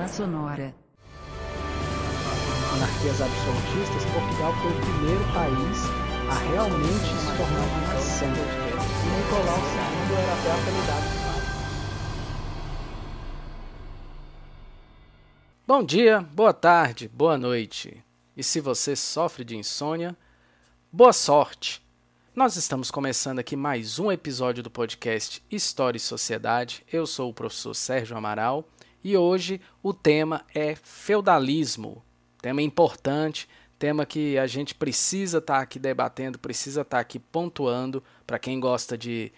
Trilha sonora. Monarquias absolutistas, Portugal foi o primeiro país a realmente se tornar uma nação. E Nicolau II era até apelidado. Bom dia, boa tarde, boa noite. E se você sofre de insônia, boa sorte. Nós estamos começando aqui mais um episódio do podcast História e Sociedade. Eu sou o professor Sérgio Amaral e hoje o tema é feudalismo. Tema importante, tema que a gente precisa estar aqui debatendo, precisa estar aqui pontuando. Para quem gosta de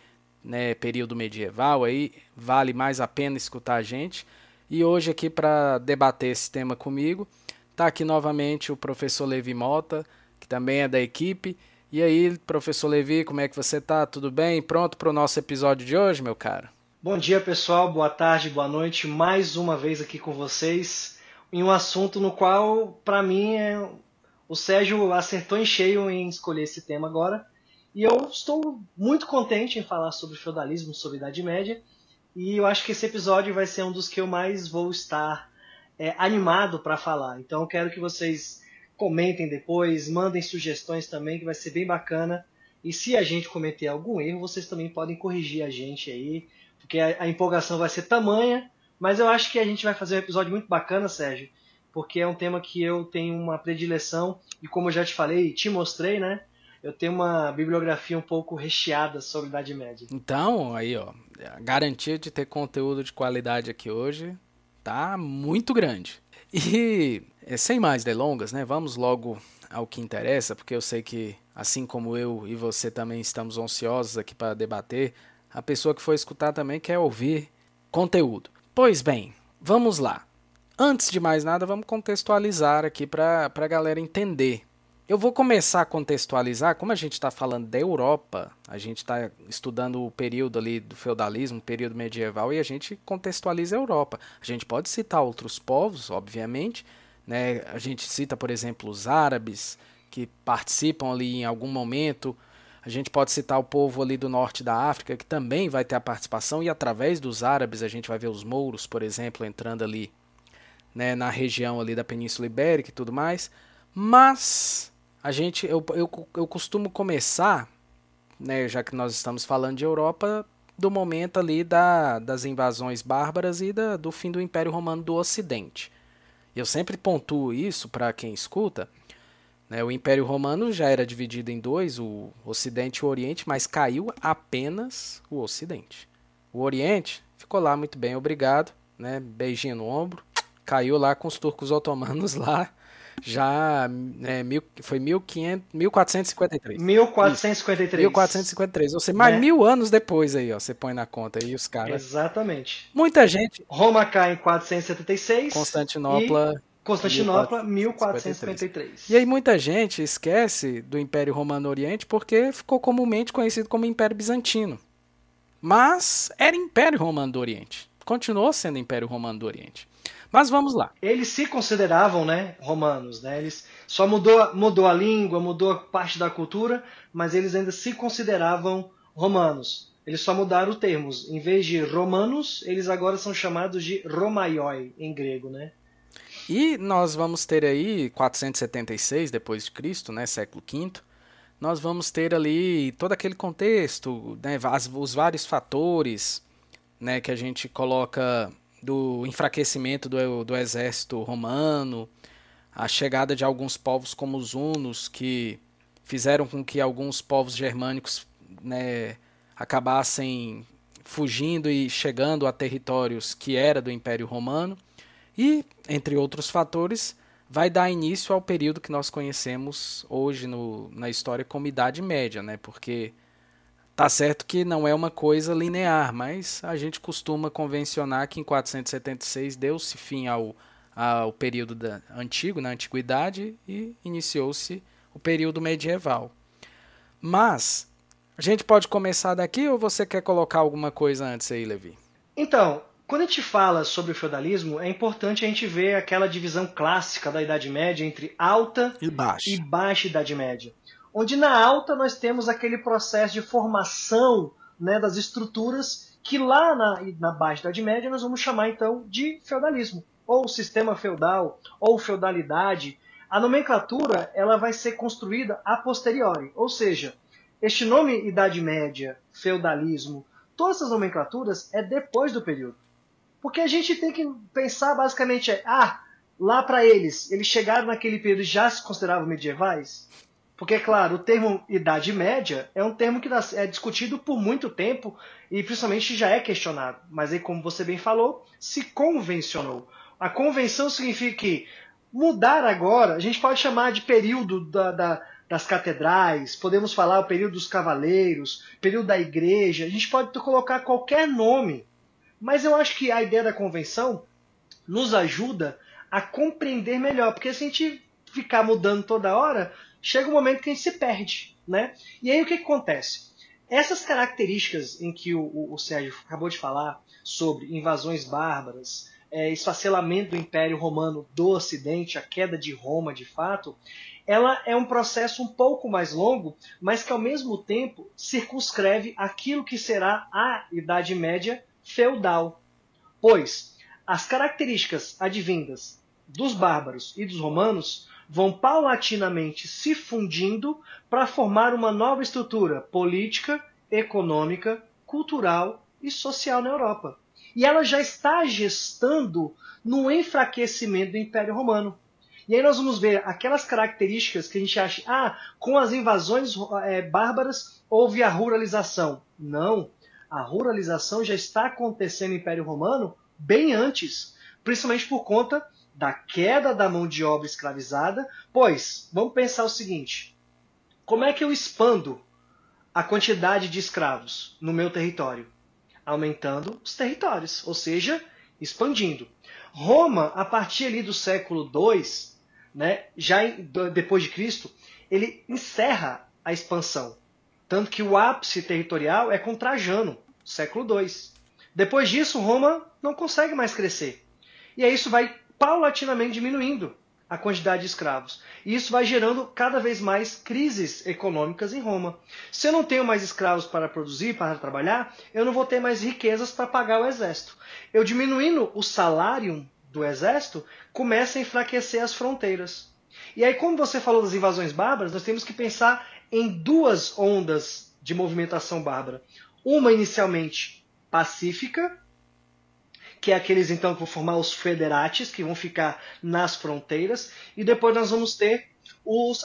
período medieval, aí vale mais a pena escutar a gente. E hoje aqui para debater esse tema comigo, está aqui novamente o professor Levi Mota, que também é da equipe. E aí, professor Levi, como é que você está? Tudo bem? Pronto para o nosso episódio de hoje, meu caro? Bom dia, pessoal. Boa tarde, boa noite. Mais uma vez aqui com vocês em um assunto no qual, para mim, o Sérgio acertou em cheio em escolher esse tema agora. E eu estou muito contente em falar sobre feudalismo, sobre Idade Média. E eu acho que esse episódio vai ser um dos que eu mais vou estar animado para falar. Então eu quero que vocês comentem depois, mandem sugestões também, que vai ser bem bacana. E se a gente cometer algum erro, vocês também podem corrigir a gente aí, porque a empolgação vai ser tamanha. Mas eu acho que a gente vai fazer um episódio muito bacana, Sérgio, porque é um tema que eu tenho uma predileção. E como eu já te falei, te mostrei, né? Eu tenho uma bibliografia um pouco recheada sobre a Idade Média. Então, aí, ó, a garantia de ter conteúdo de qualidade aqui hoje tá muito grande. E, sem mais delongas, né, vamos logo ao que interessa, porque eu sei que, assim como eu e você também estamos ansiosos aqui para debater, a pessoa que for escutar também quer ouvir conteúdo. Pois bem, vamos lá. Antes de mais nada, vamos contextualizar aqui para a galera entender. Eu vou começar a contextualizar, como a gente está falando da Europa, a gente está estudando o período ali do feudalismo, o período medieval, e a gente contextualiza a Europa. A gente pode citar outros povos, obviamente, né? A gente cita, por exemplo, os árabes, que participam ali em algum momento. A gente pode citar o povo ali do norte da África, que também vai ter a participação, e através dos árabes a gente vai ver os mouros, por exemplo, entrando ali, né, na região ali da Península Ibérica e tudo mais. Mas eu costumo começar, né, já que nós estamos falando de Europa, do momento ali das invasões bárbaras e do fim do Império Romano do Ocidente. Eu sempre pontuo isso para quem escuta, né, o Império Romano já era dividido em dois, o Ocidente e o Oriente, mas caiu apenas o Ocidente. O Oriente ficou lá muito bem, obrigado, né, beijinho no ombro, caiu lá com os turcos otomanos lá. Já foi 1453. 1453. 1453. Ou seja, mais 1000 anos depois aí, ó. Você põe na conta aí os caras. Exatamente. Muita gente. Roma cai em 476. Constantinopla, 1453. E aí muita gente esquece do Império Romano Oriente porque ficou comumente conhecido como Império Bizantino. Mas era Império Romano do Oriente. Continuou sendo Império Romano do Oriente. Mas vamos lá. Eles se consideravam, né, romanos, né? Eles só mudou a língua, mudou a parte da cultura, mas eles ainda se consideravam romanos. Eles só mudaram os termos. Em vez de romanos, eles agora são chamados de romaioi em grego, né? E nós vamos ter aí 476 depois de Cristo, né, século V. Nós vamos ter ali todo aquele contexto, né, os vários fatores, né, que a gente coloca do enfraquecimento do exército romano, a chegada de alguns povos como os hunos, que fizeram com que alguns povos germânicos, né, acabassem fugindo e chegando a territórios que era do Império Romano, e, entre outros fatores, vai dar início ao período que nós conhecemos hoje na história como Idade Média, né, porque tá certo que não é uma coisa linear, mas a gente costuma convencionar que em 476 deu-se fim ao período antigo, na antiguidade, e iniciou-se o período medieval. Mas a gente pode começar daqui ou você quer colocar alguma coisa antes aí, Levi? Então, quando a gente fala sobre o feudalismo, é importante a gente ver aquela divisão clássica da Idade Média entre alta e baixa Idade Média. Onde na alta nós temos aquele processo de formação, né, das estruturas que lá na Baixa Idade Média nós vamos chamar então de feudalismo. ou sistema feudal, ou feudalidade, a nomenclatura ela vai ser construída a posteriori. Ou seja, este nome Idade Média, feudalismo, todas essas nomenclaturas é depois do período. Porque a gente tem que pensar basicamente, lá para eles chegaram naquele período e já se consideravam medievais? Porque, é claro, o termo Idade Média é um termo que é discutido por muito tempo e principalmente já é questionado. Mas aí, como você bem falou, se convencionou. A convenção significa que mudar agora, a gente pode chamar de período das catedrais, podemos falar o período dos cavaleiros, período da igreja, a gente pode colocar qualquer nome. Mas eu acho que a ideia da convenção nos ajuda a compreender melhor, porque se a gente ficar mudando toda hora, chega um momento que a gente se perde, né? E aí o que acontece? Essas características em que o Sérgio acabou de falar sobre invasões bárbaras, esfacelamento do Império Romano do Ocidente, a queda de Roma de fato, ela é um processo um pouco mais longo, mas que ao mesmo tempo circunscreve aquilo que será a Idade Média feudal. Pois as características advindas dos bárbaros e dos romanos vão paulatinamente se fundindo para formar uma nova estrutura política, econômica, cultural e social na Europa. E ela já está gestando no enfraquecimento do Império Romano. E aí nós vamos ver aquelas características que a gente acha, com as invasões bárbaras houve a ruralização. Não, a ruralização já está acontecendo no Império Romano bem antes, principalmente por conta da queda da mão de obra escravizada, pois, vamos pensar o seguinte, como é que eu expando a quantidade de escravos no meu território? Aumentando os territórios, ou seja, expandindo. Roma, a partir ali do século II, né, depois de Cristo, ele encerra a expansão. Tanto que o ápice territorial é com Trajano, século II. Depois disso, Roma não consegue mais crescer. E aí isso vai paulatinamente diminuindo a quantidade de escravos. E isso vai gerando cada vez mais crises econômicas em Roma. Se eu não tenho mais escravos para produzir, para trabalhar, eu não vou ter mais riquezas para pagar o exército. Eu diminuindo o salário do exército, começa a enfraquecer as fronteiras. E aí, como você falou das invasões bárbaras, nós temos que pensar em duas ondas de movimentação bárbara. Uma inicialmente pacífica, que é aqueles então que vão formar os federates, que vão ficar nas fronteiras, e depois nós vamos ter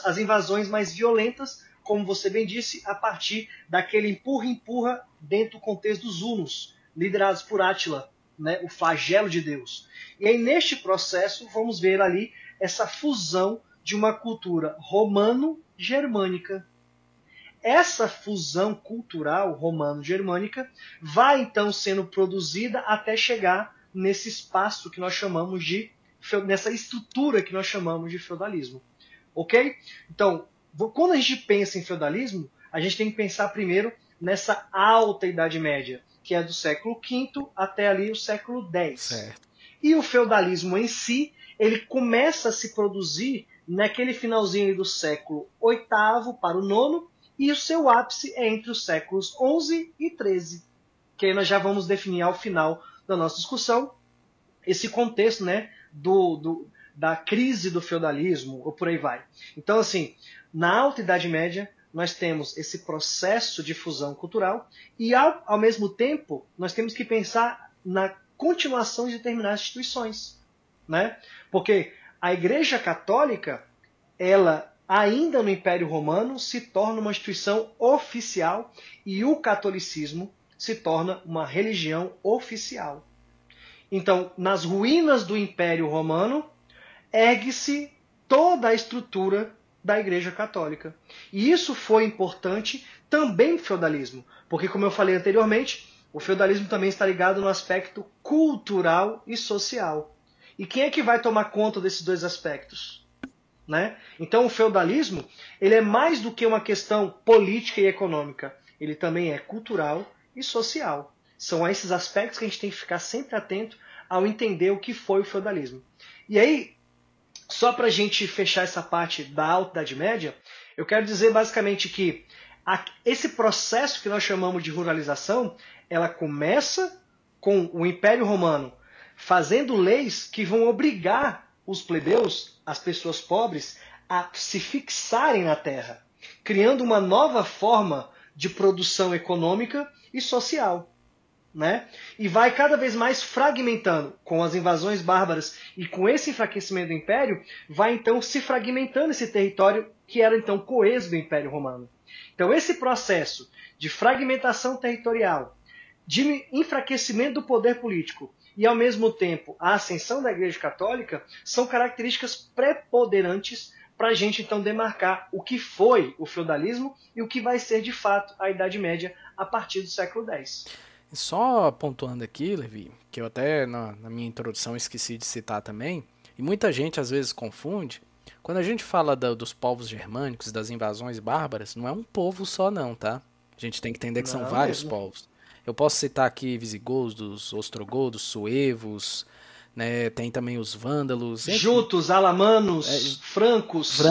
as invasões mais violentas, como você bem disse, a partir daquele empurra-empurra dentro do contexto dos hunos, liderados por Átila, né, o flagelo de Deus. E aí neste processo vamos ver ali essa fusão de uma cultura romano-germânica. Essa fusão cultural romano-germânica vai então sendo produzida até chegar nesse espaço que nós chamamos nessa estrutura que nós chamamos de feudalismo. Ok? Então, quando a gente pensa em feudalismo, a gente tem que pensar primeiro nessa alta Idade Média, que é do século V até ali o século X. Certo. E o feudalismo em si, ele começa a se produzir naquele finalzinho do século VIII para o IX, e o seu ápice é entre os séculos XI e XIII, que aí nós já vamos definir ao final da nossa discussão esse contexto, né, da crise do feudalismo, ou por aí vai. Então, assim, na Alta Idade Média, nós temos esse processo de fusão cultural e, ao mesmo tempo, nós temos que pensar na continuação de determinadas instituições, né? Porque a Igreja Católica, ela ainda no Império Romano se torna uma instituição oficial e o catolicismo se torna uma religião oficial. Então, nas ruínas do Império Romano, ergue-se toda a estrutura da Igreja Católica. E isso foi importante também no feudalismo, porque, como eu falei anteriormente, o feudalismo também está ligado no aspecto cultural e social. E quem é que vai tomar conta desses dois aspectos? Né? Então o feudalismo ele é mais do que uma questão política e econômica. Ele também é cultural e social. São esses aspectos que a gente tem que ficar sempre atento ao entender o que foi o feudalismo. E aí, só para a gente fechar essa parte da Alta Idade Média, eu quero dizer basicamente que esse processo que nós chamamos de ruralização, ela começa com o Império Romano fazendo leis que vão obrigar os plebeus, as pessoas pobres, a se fixarem na terra, criando uma nova forma de produção econômica e social. Né? E vai cada vez mais fragmentando com as invasões bárbaras e com esse enfraquecimento do Império, vai então se fragmentando esse território que era então coeso do Império Romano. Então esse processo de fragmentação territorial, de enfraquecimento do poder político e ao mesmo tempo a ascensão da Igreja Católica são características preponderantes para a gente então demarcar o que foi o feudalismo e o que vai ser de fato a Idade Média a partir do século X. Só pontuando aqui, Levi, que eu até na minha introdução esqueci de citar também, e muita gente às vezes confunde, quando a gente fala dos povos germânicos, das invasões bárbaras, não é um povo só não, tá? A gente tem que entender que são vários povos. Eu posso citar aqui visigodos, ostrogodos, suevos, né? Tem também os vândalos, jutos, alamanos, francos,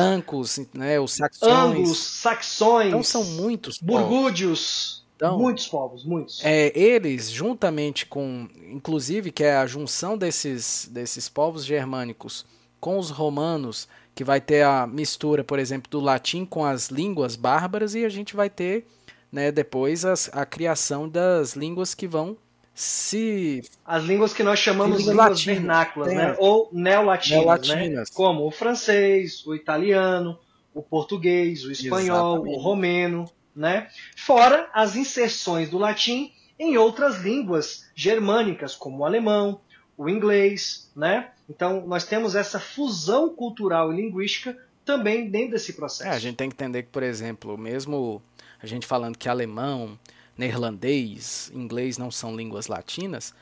né? Os saxões, anglos, saxões, então são muitos burgúdios. Então, muitos povos, muitos. Eles, juntamente com, inclusive, que é a junção desses povos germânicos com os romanos, que vai ter a mistura, por exemplo, do latim com as línguas bárbaras, e a gente vai ter, né, depois a criação das línguas que vão se... As línguas que nós chamamos de línguas vernáculas, né? Ou neolatinas, né? Como o francês, o italiano, o português, o espanhol, o romeno... Né? Fora as inserções do latim em outras línguas germânicas, como o alemão, o inglês. Né? Então, nós temos essa fusão cultural e linguística também dentro desse processo. A gente tem que entender que, por exemplo, mesmo a gente falando que alemão, neerlandês, inglês não são línguas latinas,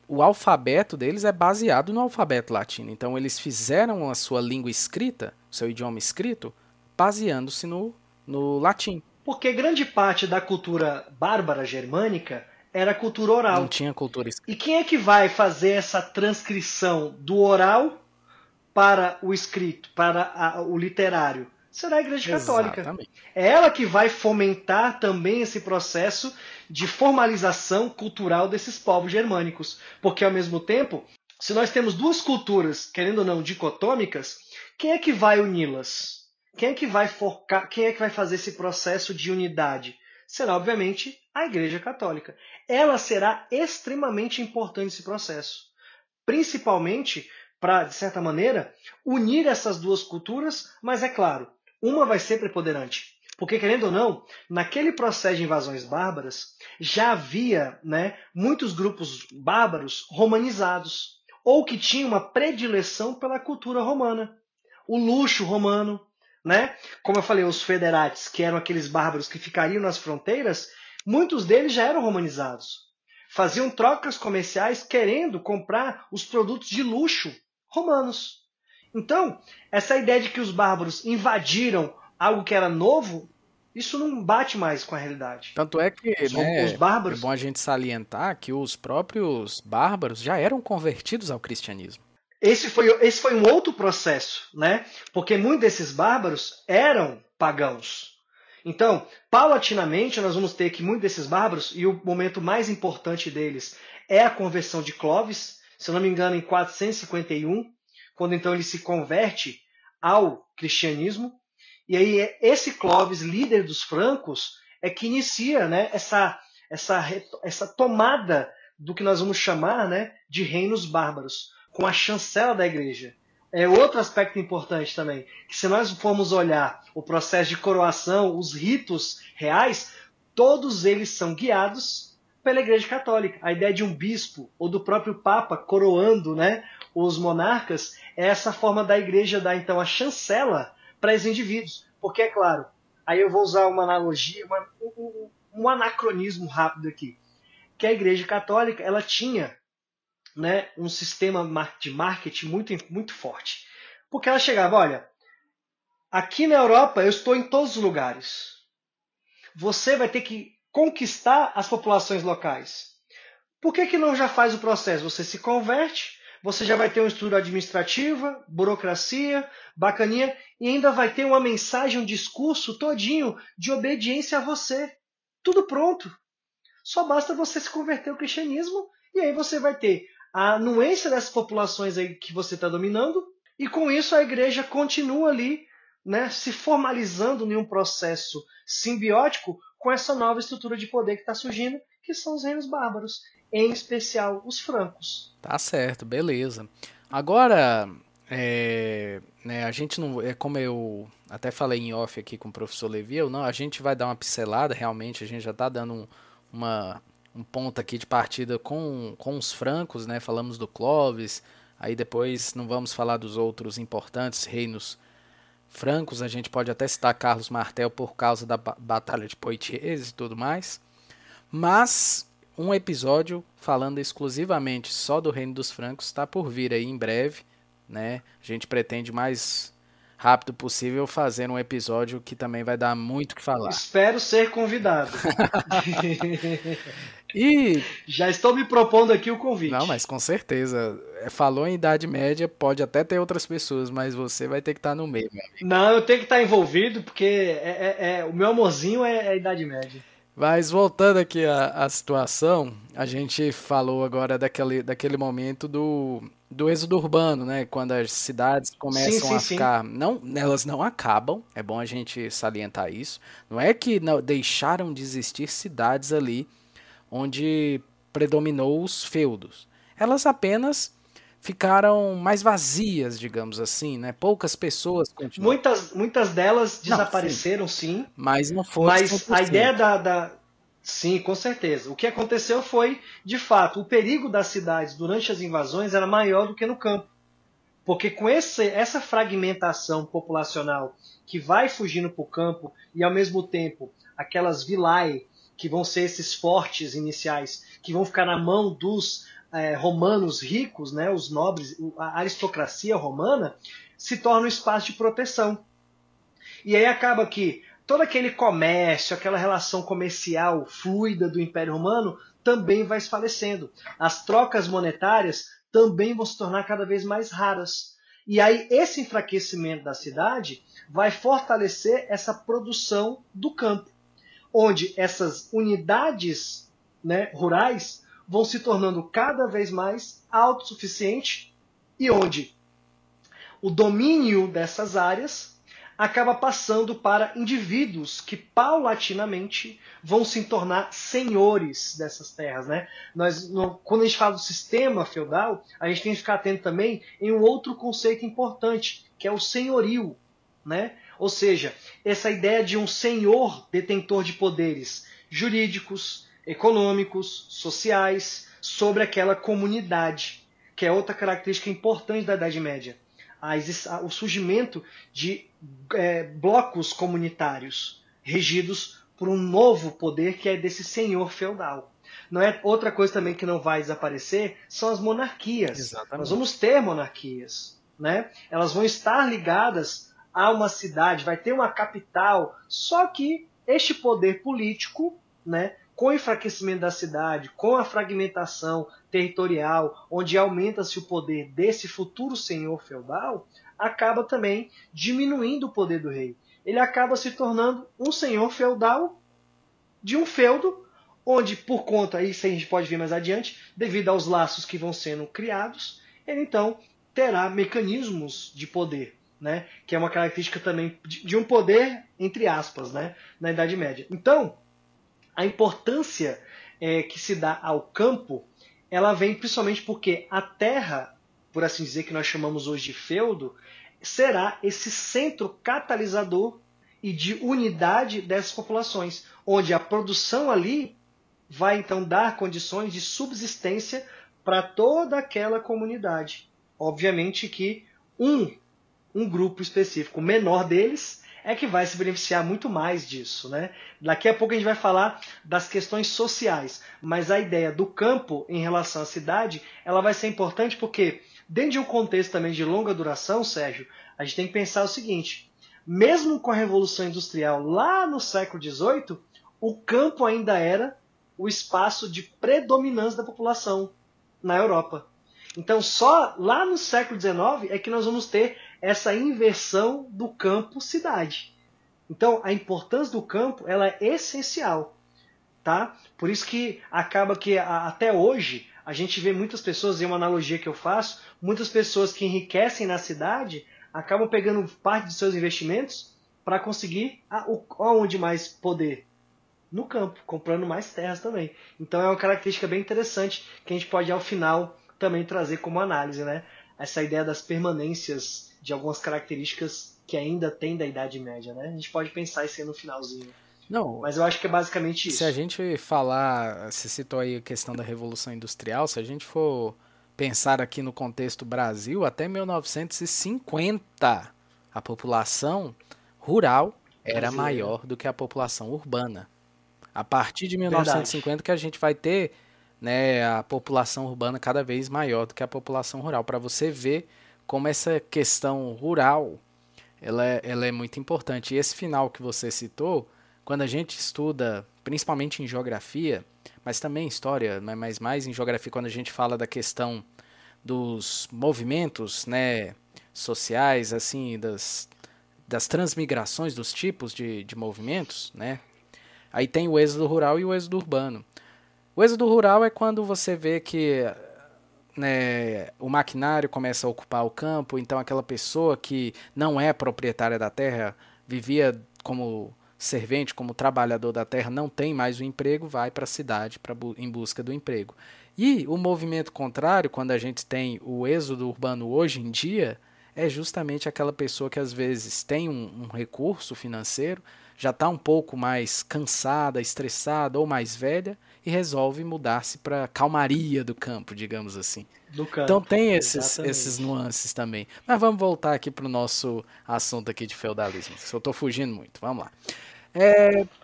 o alfabeto deles é baseado no alfabeto latino. Então, eles fizeram a sua língua escrita, o seu idioma escrito, baseando-se no latim. Porque grande parte da cultura bárbara germânica era cultura oral. Não tinha cultura escrita. E quem é que vai fazer essa transcrição do oral para o escrito, para o literário? Será a Igreja Católica. Exatamente. É ela que vai fomentar também esse processo de formalização cultural desses povos germânicos. Porque, ao mesmo tempo, se nós temos duas culturas, querendo ou não, dicotômicas, quem é que vai uni-las? Quem é que vai focar, quem é que vai fazer esse processo de unidade? Será, obviamente, a Igreja Católica. Ela será extremamente importante nesse processo. Principalmente para, de certa maneira, unir essas duas culturas, mas é claro, uma vai ser preponderante. Porque, querendo ou não, naquele processo de invasões bárbaras, já havia, né, muitos grupos bárbaros romanizados, ou que tinham uma predileção pela cultura romana. O luxo romano, né? Como eu falei, os federates, que eram aqueles bárbaros que ficariam nas fronteiras, muitos deles já eram romanizados. Faziam trocas comerciais querendo comprar os produtos de luxo romanos. Então, essa ideia de que os bárbaros invadiram algo que era novo, isso não bate mais com a realidade. Tanto é que, né, os bárbaros... é bom a gente salientar que os próprios bárbaros já eram convertidos ao cristianismo. Esse foi um outro processo, né? Porque muitos desses bárbaros eram pagãos. Então, paulatinamente, nós vamos ter que muitos desses bárbaros, e o momento mais importante deles é a conversão de Clovis, se eu não me engano, em 451, quando então ele se converte ao cristianismo. E aí esse Clovis, líder dos francos, é que inicia, né, essa tomada do que nós vamos chamar, né, de reinos bárbaros, com a chancela da igreja. É outro aspecto importante também, que se nós formos olhar o processo de coroação, os ritos reais, todos eles são guiados pela Igreja Católica. A ideia de um bispo ou do próprio Papa coroando, né, os monarcas é essa forma da igreja dar então a chancela para os indivíduos. Porque, é claro, aí eu vou usar uma analogia, um anacronismo rápido aqui, que a Igreja Católica ela tinha, né, um sistema de marketing muito forte. Porque ela chegava, olha, aqui na Europa eu estou em todos os lugares. Você vai ter que conquistar as populações locais. Por que não já faz o processo? Você se converte, você já vai ter uma estrutura administrativa, burocracia, bacaninha, e ainda vai ter uma mensagem, um discurso todinho de obediência a você. Tudo pronto. Só basta você se converter ao cristianismo e aí você vai ter a anuência dessas populações aí que você está dominando, e com isso a igreja continua ali, né, se formalizando em um processo simbiótico com essa nova estrutura de poder que está surgindo, que são os reinos bárbaros, em especial os francos. Tá certo, beleza. Agora, né, a gente não, é como eu até falei em off aqui com o professor Levi, não, a gente vai dar uma pincelada, realmente a gente já está dando um ponto aqui de partida com os francos, né? Falamos do Clovis, aí depois não vamos falar dos outros importantes reinos francos, a gente pode até citar Carlos Martel por causa da Batalha de Poitiers e tudo mais, mas um episódio falando exclusivamente só do reino dos francos está por vir aí em breve, né? A gente pretende mais rápido possível fazer um episódio que também vai dar muito o que falar. Espero ser convidado. E já estou me propondo aqui o convite. Não, mas com certeza. Falou em Idade Média, pode até ter outras pessoas, mas você vai ter que estar no meio, meu amigo. Não, eu tenho que estar envolvido, porque o meu amorzinho é a Idade Média. Mas voltando aqui à situação, a gente falou agora daquele momento do êxodo urbano, né? Quando as cidades começam a ficar... Não, elas não acabam, é bom a gente salientar isso. Não é que não, deixaram de existir cidades ali onde predominou os feudos. Elas apenas ficaram mais vazias, digamos assim, né? Poucas pessoas continuam. Muitas delas desapareceram, sim. Mas não foi. Mas a ideia Sim, com certeza. O que aconteceu foi, de fato, o perigo das cidades durante as invasões era maior do que no campo. Porque com essa fragmentação populacional que vai fugindo para o campo e, ao mesmo tempo, aquelas vilae, que vão ser esses fortes iniciais, que vão ficar na mão dos romanos ricos, né, os nobres, a aristocracia romana, se torna um espaço de proteção. E aí acaba que todo aquele comércio, aquela relação comercial fluida do Império Romano também vai esfalecendo. As trocas monetárias também vão se tornar cada vez mais raras. E aí esse enfraquecimento da cidade vai fortalecer essa produção do campo, onde essas unidades, né, rurais vão se tornando cada vez mais autossuficientes e onde o domínio dessas áreas acaba passando para indivíduos que paulatinamente vão se tornar senhores dessas terras, né? Quando a gente fala do sistema feudal, a gente tem que ficar atento também em um outro conceito importante, que é o senhorio, né? Ou seja, essa ideia de um senhor detentor de poderes jurídicos, econômicos, sociais, sobre aquela comunidade, que é outra característica importante da Idade Média. O surgimento de blocos comunitários regidos por um novo poder que é desse senhor feudal. Não é outra coisa também que não vai desaparecer são as monarquias. Exatamente. Nós vamos ter monarquias, né? Elas vão estar ligadas a uma cidade, vai ter uma capital, só que este poder político, né, com o enfraquecimento da cidade, com a fragmentação territorial, onde aumenta-se o poder desse futuro senhor feudal, acaba também diminuindo o poder do rei. Ele acaba se tornando um senhor feudal de um feudo, onde, por conta, isso a gente pode ver mais adiante, devido aos laços que vão sendo criados, ele então terá mecanismos de poder, né? Que é uma característica também de um poder, entre aspas, né? Na Idade Média. Então, a importância que se dá ao campo, ela vem principalmente porque a terra, por assim dizer, que nós chamamos hoje de feudo, será esse centro catalisador e de unidade dessas populações, onde a produção ali vai então dar condições de subsistência para toda aquela comunidade. Obviamente que um grupo específico menor deles é que vai se beneficiar muito mais disso, né? Daqui a pouco a gente vai falar das questões sociais, mas a ideia do campo em relação à cidade, ela vai ser importante porque, dentro de um contexto também de longa duração, Sérgio, a gente tem que pensar o seguinte: mesmo com a Revolução Industrial lá no século XVIII, o campo ainda era o espaço de predominância da população na Europa. Então, só lá no século XIX é que nós vamos ter essa inversão do campo-cidade. Então, a importância do campo ela é essencial. Tá? Por isso que acaba que até hoje A gente vê muitas pessoas, e uma analogia que eu faço, muitas pessoas que enriquecem na cidade acabam pegando parte de seus investimentos para conseguir aonde mais poder? No campo, comprando mais terras também. Então é uma característica bem interessante que a gente pode ao final também trazer como análise, né? Essa ideia das permanências de algumas características que ainda tem da Idade Média, né? A gente pode pensar isso aí no finalzinho. Não, Mas eu acho que é basicamente isso. se a gente falar, você citou aí a questão da Revolução Industrial, se a gente for pensar aqui no contexto Brasil, até 1950 a população rural era Brasileira. maior do que a população urbana. A partir de Verdade. 1950 que a gente vai ter, né, a população urbana cada vez maior do que a população rural, para você ver como essa questão rural ela é muito importante. E esse final que você citou, quando a gente estuda, principalmente em geografia, mas também em história, mas mais em geografia, quando a gente fala da questão dos movimentos, né, sociais, assim, das transmigrações dos tipos de movimentos, né? Aí tem o êxodo rural e o êxodo urbano. O êxodo rural é quando você vê que, né, o maquinário começa a ocupar o campo, então aquela pessoa que não é proprietária da terra, vivia como servente, como trabalhador da terra, não tem mais o emprego, vai para a cidade em busca do emprego. E o movimento contrário, quando a gente tem o êxodo urbano hoje em dia, é justamente aquela pessoa que às vezes tem um recurso financeiro, já está um pouco mais cansada, estressada ou mais velha e resolve mudar-se para a calmaria do campo, digamos assim. Do campo. Então tem Exatamente. esses nuances também. Mas vamos voltar aqui para o nosso assunto aqui de feudalismo. Eu estou fugindo muito. Vamos lá.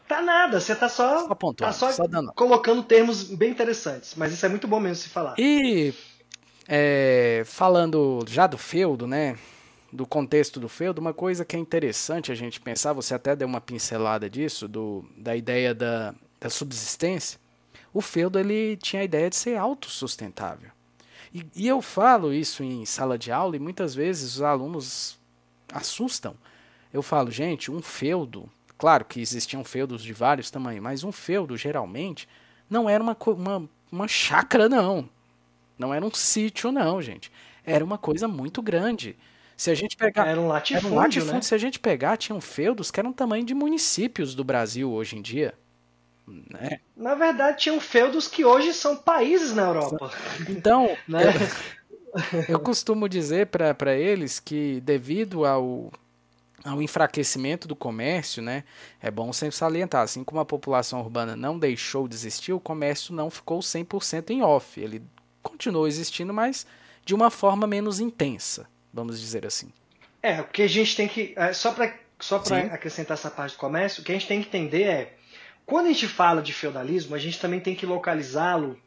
Tá nada, você tá só pontuando, só dando. colocando termos bem interessantes. Mas isso é muito bom mesmo se falar. E falando já do feudo, né? Do contexto do feudo, uma coisa que é interessante a gente pensar, você até deu uma pincelada disso, da ideia da subsistência. O feudo ele tinha a ideia de ser autossustentável. E eu falo isso em sala de aula e muitas vezes os alunos assustam. Eu falo, gente, um feudo, claro que existiam feudos de vários tamanhos, mas um feudo geralmente não era uma chácara, não. Não era um sítio, não, gente. Era uma coisa muito grande. Se a gente pegar, Era um latifúndio, né? Se a gente pegar, tinham feudos que eram tamanho de municípios do Brasil hoje em dia. Né? Na verdade, tinham feudos que hoje são países na Europa. Então, Né? eu costumo dizer para eles que devido ao enfraquecimento do comércio, né, é bom sempre salientar, assim como a população urbana não deixou de existir, o comércio não ficou 100% em off. Ele continuou existindo, mas de uma forma menos intensa, vamos dizer assim. O que a gente tem que... Só para acrescentar essa parte do comércio, o que a gente tem que entender é, quando a gente fala de feudalismo, a gente também tem que localizá-lo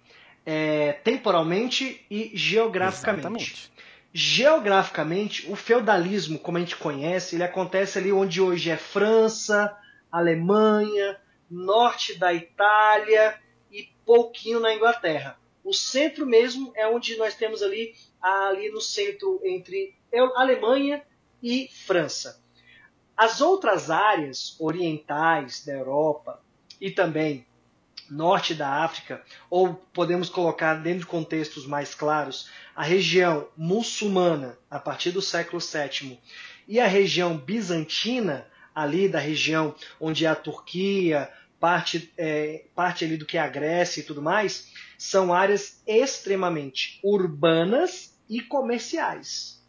temporalmente e geograficamente. Exatamente. Geograficamente, o feudalismo, como a gente conhece, ele acontece ali onde hoje é França, Alemanha, norte da Itália e pouquinho na Inglaterra. O centro mesmo é onde nós temos ali no centro entre Alemanha e França. As outras áreas orientais da Europa e também norte da África, ou podemos colocar dentro de contextos mais claros, a região muçulmana a partir do século VII e a região bizantina, ali da região onde é a Turquia, parte ali do que é a Grécia e tudo mais, são áreas extremamente urbanas e comerciais.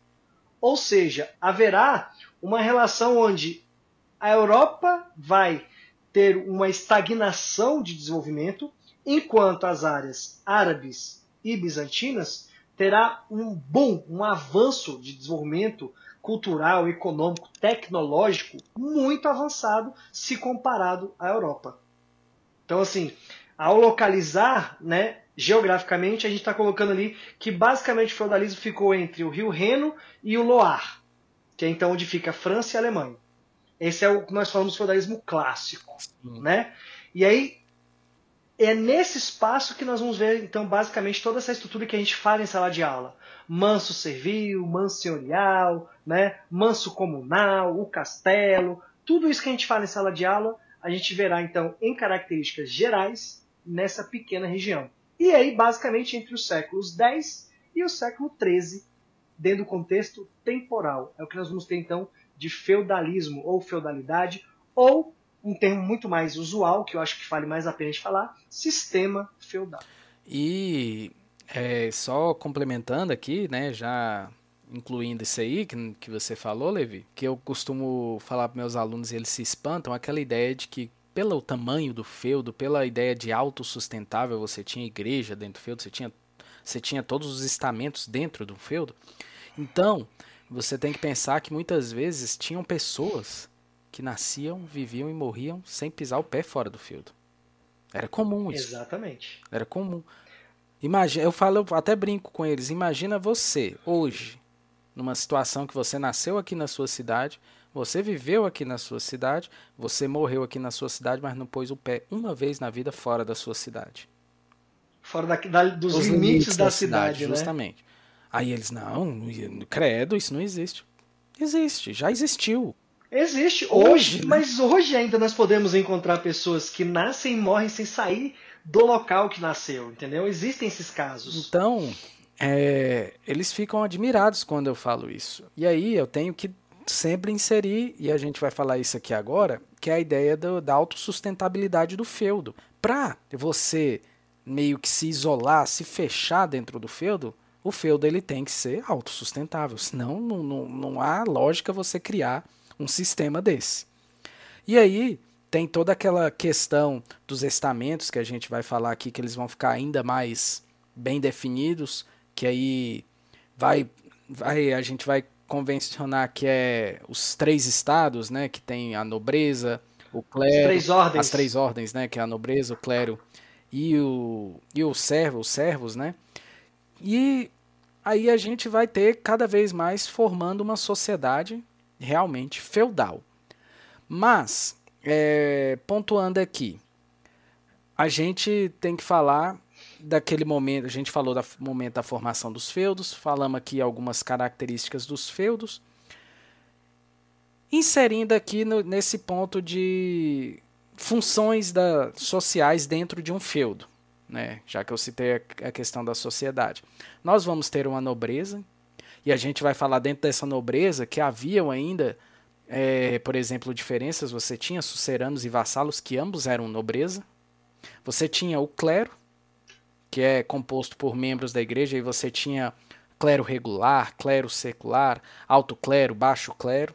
Ou seja, haverá uma relação onde a Europa vai ter uma estagnação de desenvolvimento, enquanto as áreas árabes e bizantinas terá um boom, um avanço de desenvolvimento cultural, econômico, tecnológico muito avançado se comparado à Europa. Então, assim, ao localizar, né, geograficamente, a gente está colocando ali que basicamente o feudalismo ficou entre o rio Reno e o Loire, que é então onde fica a França e a Alemanha. Esse é o que nós falamos do feudalismo clássico. Né? E aí, é nesse espaço que nós vamos ver, então, basicamente, toda essa estrutura que a gente fala em sala de aula. Manso servil, manso senhorial, né? Manso comunal, o castelo. Tudo isso que a gente fala em sala de aula, a gente verá, então, em características gerais, nessa pequena região. E aí, basicamente, entre os séculos X e o século XIII, dentro do contexto temporal. É o que nós vamos ter, então, de feudalismo ou feudalidade, ou, um termo muito mais usual, que eu acho que vale mais a pena de falar, sistema feudal. E só complementando aqui, né, já incluindo isso aí que você falou, Levi, que eu costumo falar para meus alunos e eles se espantam, aquela ideia de que pelo tamanho do feudo, pela ideia de autossustentável, você tinha igreja dentro do feudo, você tinha todos os estamentos dentro do feudo. Então, você tem que pensar que muitas vezes tinham pessoas que nasciam, viviam e morriam sem pisar o pé fora do feudo. Era comum isso. Exatamente. Era comum. Imagina, eu até brinco com eles. Imagina você, hoje, numa situação que você nasceu aqui na sua cidade, você viveu aqui na sua cidade, você morreu aqui na sua cidade, mas não pôs o pé uma vez na vida fora da sua cidade. Fora dos Os limites da cidade, né? justamente. Aí eles, não, credo, isso não existe. Existe, já existiu. Existe Hoje, hoje, mas hoje ainda nós podemos encontrar pessoas que nascem e morrem sem sair do local que nasceu, entendeu? Existem esses casos. Então, eles ficam admirados quando eu falo isso. E aí eu tenho que sempre inserir, e a gente vai falar isso aqui agora, que é a ideia da autossustentabilidade do feudo. Para você meio que se isolar, se fechar dentro do feudo, o feudo ele tem que ser autossustentável, senão não há lógica você criar um sistema desse. E aí tem toda aquela questão dos estamentos que a gente vai falar aqui, que eles vão ficar ainda mais bem definidos, que aí a gente vai convencionar que é os 3 estados, né, que tem a nobreza, o clero, as 3 ordens, né, que é a nobreza, o clero e os servos, né? E aí a gente vai ter cada vez mais formando uma sociedade realmente feudal. Mas, pontuando aqui, a gente tem que falar daquele momento, a gente falou do momento da formação dos feudos, falamos aqui algumas características dos feudos, inserindo aqui nesse ponto de funções sociais dentro de um feudo, né? Já que eu citei a questão da sociedade. Nós vamos ter uma nobreza, e a gente vai falar dentro dessa nobreza que haviam ainda, por exemplo, diferenças. Você tinha suceranos e vassalos, que ambos eram nobreza. Você tinha o clero, que é composto por membros da igreja, e você tinha clero regular, clero secular, alto clero, baixo clero,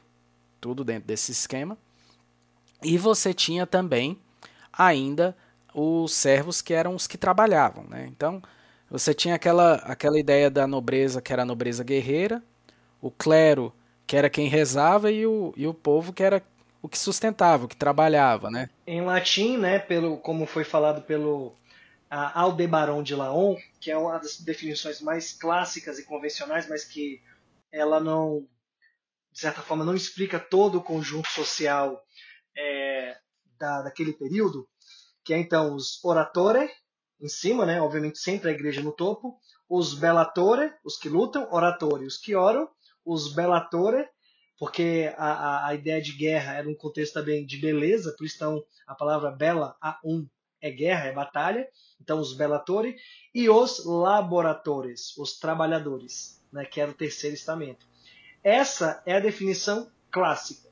tudo dentro desse esquema. E você tinha também ainda os servos, que eram os que trabalhavam, né? Então, você tinha aquela ideia da nobreza, que era a nobreza guerreira, o clero, que era quem rezava, e o povo, que era o que sustentava, o que trabalhava, né? Em latim, né, como foi falado pelo Aldebarão de Laon, que é uma das definições mais clássicas e convencionais, mas que ela não, de certa forma, não explica todo o conjunto social daquele período, que é então os oratore, em cima, né, obviamente sempre a igreja no topo, os bellatore, os que lutam, oratori, os que oram, os bellatore, porque a ideia de guerra era um contexto também de beleza, por isso então a palavra bella, é guerra, é batalha, então os bellatori, e os laboratores, os trabalhadores, né, que era o terceiro estamento. Essa é a definição clássica.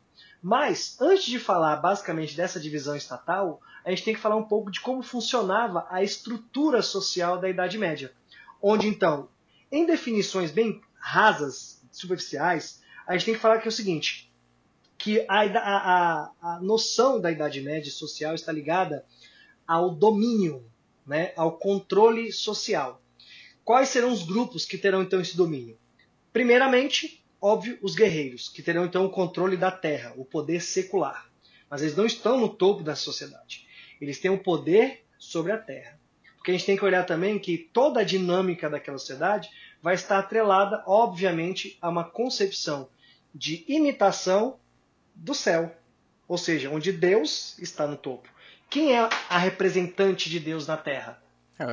Mas, antes de falar basicamente dessa divisão estatal, a gente tem que falar um pouco de como funcionava a estrutura social da Idade Média. Onde, então, em definições bem rasas, superficiais, a gente tem que falar que é o seguinte, que a noção da Idade Média social está ligada ao domínio, né, ao controle social. Quais serão os grupos que terão, então, esse domínio? Primeiramente, óbvio, os guerreiros, que terão então o controle da terra, o poder secular. Mas eles não estão no topo da sociedade. Eles têm o poder sobre a terra. Porque a gente tem que olhar também que toda a dinâmica daquela sociedade vai estar atrelada, obviamente, a uma concepção de imitação do céu. Ou seja, onde Deus está no topo. Quem é a representante de Deus na terra?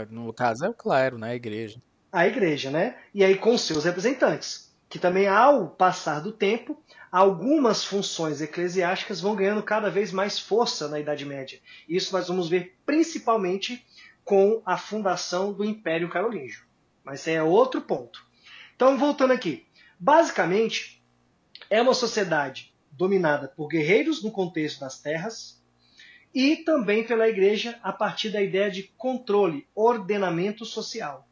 No caso é o clero, né? A igreja. A igreja, né? E aí com seus representantes. Que também, ao passar do tempo, algumas funções eclesiásticas vão ganhando cada vez mais força na Idade Média. Isso nós vamos ver principalmente com a fundação do Império Carolíngio. Mas esse é outro ponto. Então, voltando aqui. Basicamente, é uma sociedade dominada por guerreiros no contexto das terras e também pela igreja a partir da ideia de controle, ordenamento social.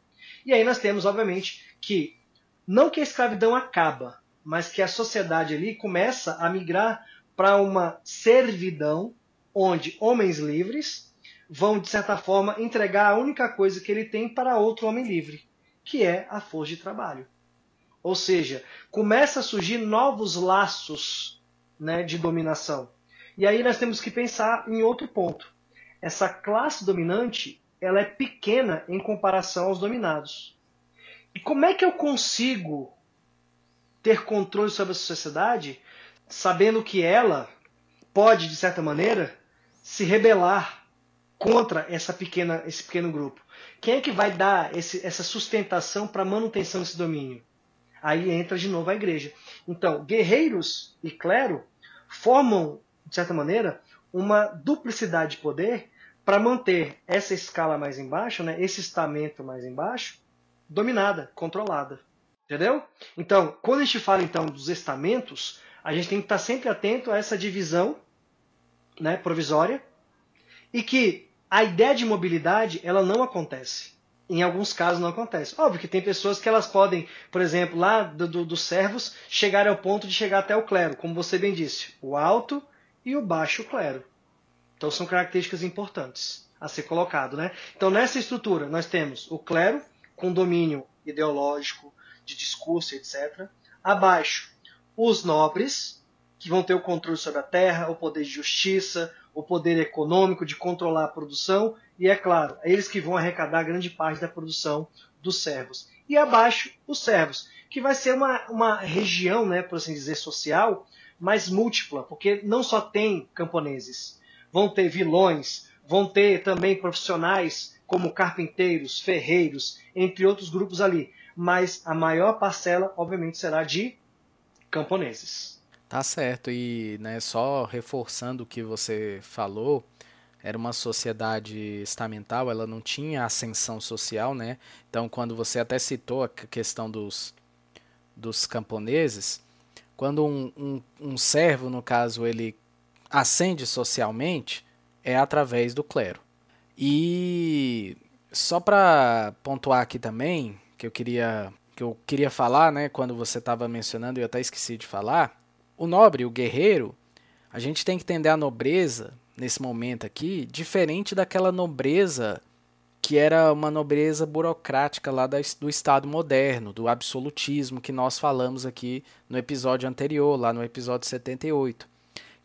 E aí nós temos, obviamente, que não que a escravidão acaba, mas que a sociedade ali começa a migrar para uma servidão onde homens livres vão, de certa forma, entregar a única coisa que ele tem para outro homem livre, que é a força de trabalho. Ou seja, começa a surgir novos laços, né, de dominação. E aí nós temos que pensar em outro ponto. Essa classe dominante, ela é pequena em comparação aos dominados. E como é que eu consigo ter controle sobre a sociedade, sabendo que ela pode, de certa maneira, se rebelar contra esse pequeno grupo? Quem é que vai dar essa sustentação para a manutenção desse domínio? Aí entra de novo a igreja. Então, guerreiros e clero formam, de certa maneira, uma duplicidade de poder para manter essa escala mais embaixo, né, esse estamento mais embaixo, dominada, controlada. Entendeu? Então, quando a gente fala então dos estamentos, a gente tem que estar sempre atento a essa divisão, né, provisória, e que a ideia de mobilidade ela não acontece. Em alguns casos não acontece. Óbvio que tem pessoas que elas podem, por exemplo, lá dos servos, chegar ao ponto de chegar até o clero, como você bem disse, o alto e o baixo clero. Então são características importantes a ser colocado, né? Então nessa estrutura nós temos o clero com domínio ideológico, de discurso, etc. Abaixo, os nobres, que vão ter o controle sobre a terra, o poder de justiça, o poder econômico de controlar a produção, e é claro, é eles que vão arrecadar grande parte da produção dos servos. E abaixo, os servos, que vai ser uma região, né, por assim dizer, social, mais múltipla, porque não só tem camponeses, vão ter vilões, vão ter também profissionais como carpinteiros, ferreiros, entre outros grupos ali, mas a maior parcela, obviamente, será de camponeses. Tá certo, e né, só reforçando o que você falou, era uma sociedade estamental, ela não tinha ascensão social, né? Então, quando você até citou a questão dos camponeses, quando um servo, no caso, ele ascende socialmente, é através do clero. E só para pontuar aqui também, que eu queria falar, né, quando você estava mencionando, eu até esqueci de falar, o nobre, o guerreiro, a gente tem que entender a nobreza, nesse momento aqui, diferente daquela nobreza que era uma nobreza burocrática lá do Estado moderno, do absolutismo que nós falamos aqui no episódio anterior, lá no episódio 78,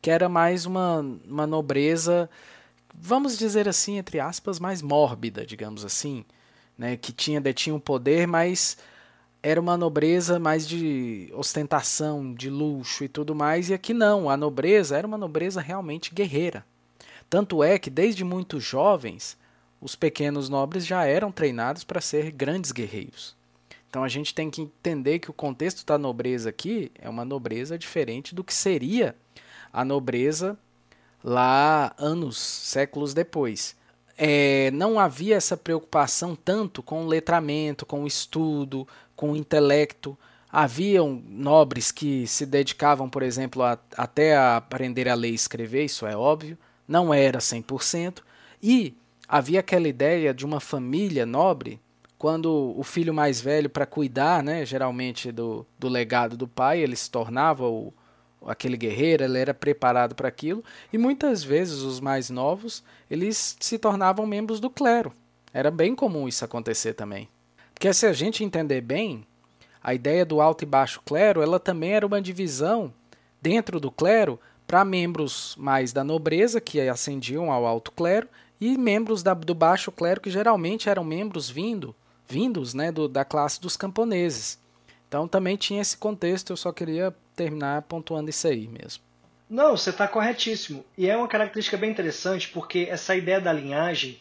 que era mais uma nobreza, vamos dizer assim, entre aspas, mais mórbida, digamos assim, né, que detinha um poder, mas era uma nobreza mais de ostentação, de luxo e tudo mais, e aqui não, a nobreza era uma nobreza realmente guerreira. Tanto é que desde muito jovens, os pequenos nobres já eram treinados para ser grandes guerreiros. Então a gente tem que entender que o contexto da nobreza aqui é uma nobreza diferente do que seria a nobreza lá séculos depois. Não havia essa preocupação tanto com o letramento, com o estudo, com o intelecto. Haviam nobres que se dedicavam, por exemplo, até a aprender a ler e escrever, isso é óbvio, não era 100%, e havia aquela ideia de uma família nobre, quando o filho mais velho, para cuidar, né, geralmente do legado do pai, ele se tornava aquele guerreiro, ele era preparado para aquilo, e muitas vezes os mais novos, eles se tornavam membros do clero. Era bem comum isso acontecer também. Porque se a gente entender bem, a ideia do alto e baixo clero, ela também era uma divisão dentro do clero para membros mais da nobreza, que ascendiam ao alto clero, e membros do baixo clero, que geralmente eram membros vindos, né, da classe dos camponeses. Então também tinha esse contexto, eu só queria terminar pontuando isso aí mesmo. Não, você está corretíssimo. E é uma característica bem interessante, porque essa ideia da linhagem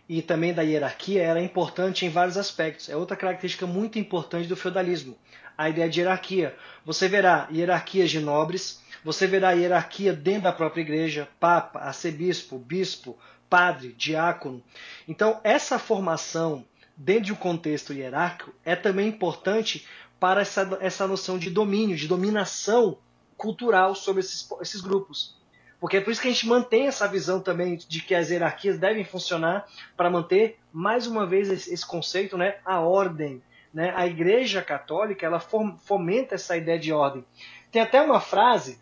e também da hierarquia era importante em vários aspectos. É outra característica muito importante do feudalismo, a ideia de hierarquia. Você verá hierarquias de nobres, você verá hierarquia dentro da própria igreja, papa, arcebispo, bispo, padre, diácono. Então, essa formação dentro de um contexto hierárquico é também importante para essa noção de domínio, de dominação cultural sobre esses grupos. Porque é por isso que a gente mantém essa visão também de que as hierarquias devem funcionar para manter, mais uma vez, esse conceito, né, a ordem. Né? A Igreja Católica ela fomenta essa ideia de ordem. Tem até uma frase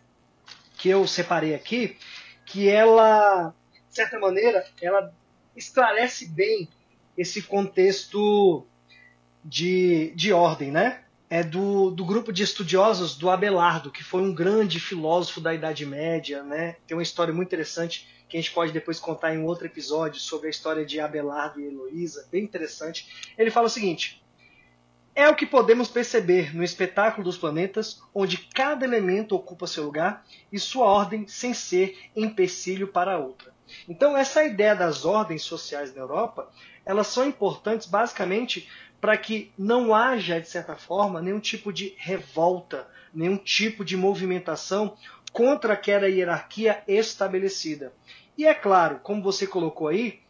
que eu separei aqui, que ela, de certa maneira, ela esclarece bem esse contexto de ordem, né? É do grupo de estudiosos do Abelardo, que foi um grande filósofo da Idade Média, né? Tem uma história muito interessante que a gente pode depois contar em um outro episódio sobre a história de Abelardo e Heloísa, bem interessante. Ele fala o seguinte: é o que podemos perceber no espetáculo dos planetas, onde cada elemento ocupa seu lugar e sua ordem sem ser empecilho para a outra. Então essa ideia das ordens sociais na Europa, elas são importantes basicamente para que não haja, de certa forma, nenhum tipo de revolta, nenhum tipo de movimentação contra aquela hierarquia estabelecida. E é claro, como você colocou aí,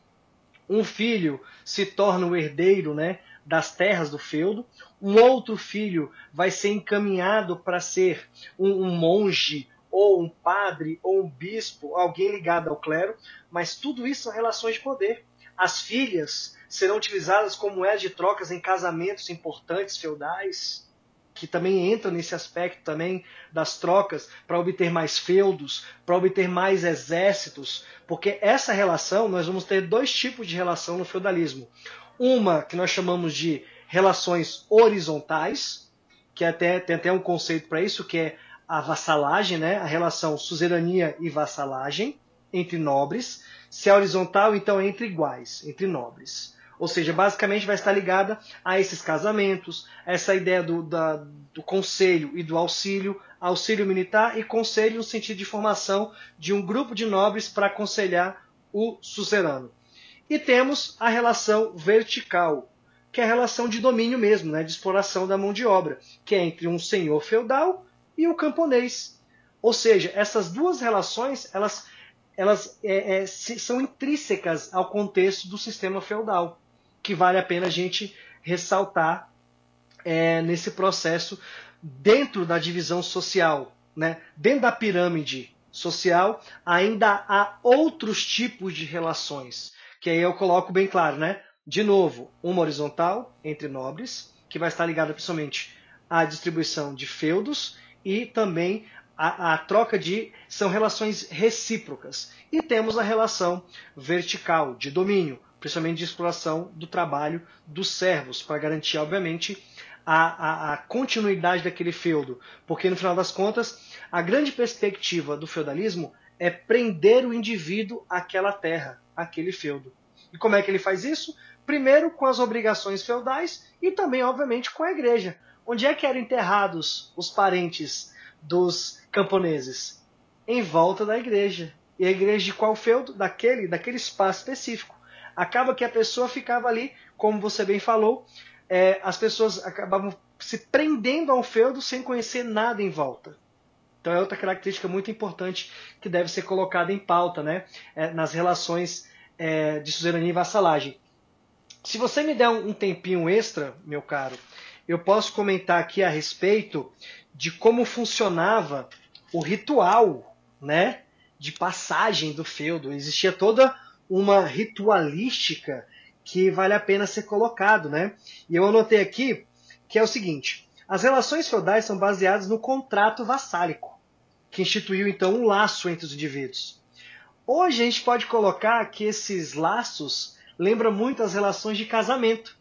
um filho se torna o herdeiro, né, das terras do feudo, um outro filho vai ser encaminhado para ser um monge, ou um padre, ou um bispo, alguém ligado ao clero, mas tudo isso são relações de poder. As filhas serão utilizadas como moeda de trocas em casamentos importantes feudais, que também entram nesse aspecto também das trocas para obter mais feudos, para obter mais exércitos, porque essa relação, nós vamos ter dois tipos de relação no feudalismo. Uma que nós chamamos de relações horizontais, que tem até um conceito para isso, que é a vassalagem, né? A relação suzerania e vassalagem entre nobres. Se é horizontal, então é entre iguais, entre nobres. Ou seja, basicamente vai estar ligada a esses casamentos, essa ideia do conselho e do auxílio, auxílio militar e conselho no sentido de formação de um grupo de nobres para aconselhar o suzerano. E temos a relação vertical, que é a relação de domínio mesmo, né, de exploração da mão de obra, que é entre um senhor feudal e o camponês. Ou seja, essas duas relações elas são intrínsecas ao contexto do sistema feudal, que vale a pena a gente ressaltar nesse processo dentro da divisão social, né? Dentro da pirâmide social ainda há outros tipos de relações, que aí eu coloco bem claro, né? De novo, uma horizontal entre nobres, que vai estar ligada principalmente à distribuição de feudos e também a troca são relações recíprocas. E temos a relação vertical, de domínio, principalmente de exploração do trabalho dos servos, para garantir, obviamente, a continuidade daquele feudo. Porque, no final das contas, a grande perspectiva do feudalismo é prender o indivíduo àquela terra, àquele feudo. E como é que ele faz isso? Primeiro, com as obrigações feudais e também, obviamente, com a igreja. Onde é que eram enterrados os parentes dos camponeses? Em volta da igreja. E a igreja de qual feudo? Daquele espaço específico. Acaba que a pessoa ficava ali, como você bem falou, as pessoas acabavam se prendendo ao feudo sem conhecer nada em volta. Então é outra característica muito importante que deve ser colocada em pauta, né? Nas relações de suzerania e vassalagem. Se você me der um tempinho extra, meu caro, eu posso comentar aqui a respeito de como funcionava o ritual, né, de passagem do feudo. Existia toda uma ritualística que vale a pena ser colocado, né? E eu anotei aqui que é o seguinte: as relações feudais são baseadas no contrato vassálico, que instituiu então um laço entre os indivíduos. Hoje a gente pode colocar que esses laços lembram muito as relações de casamento,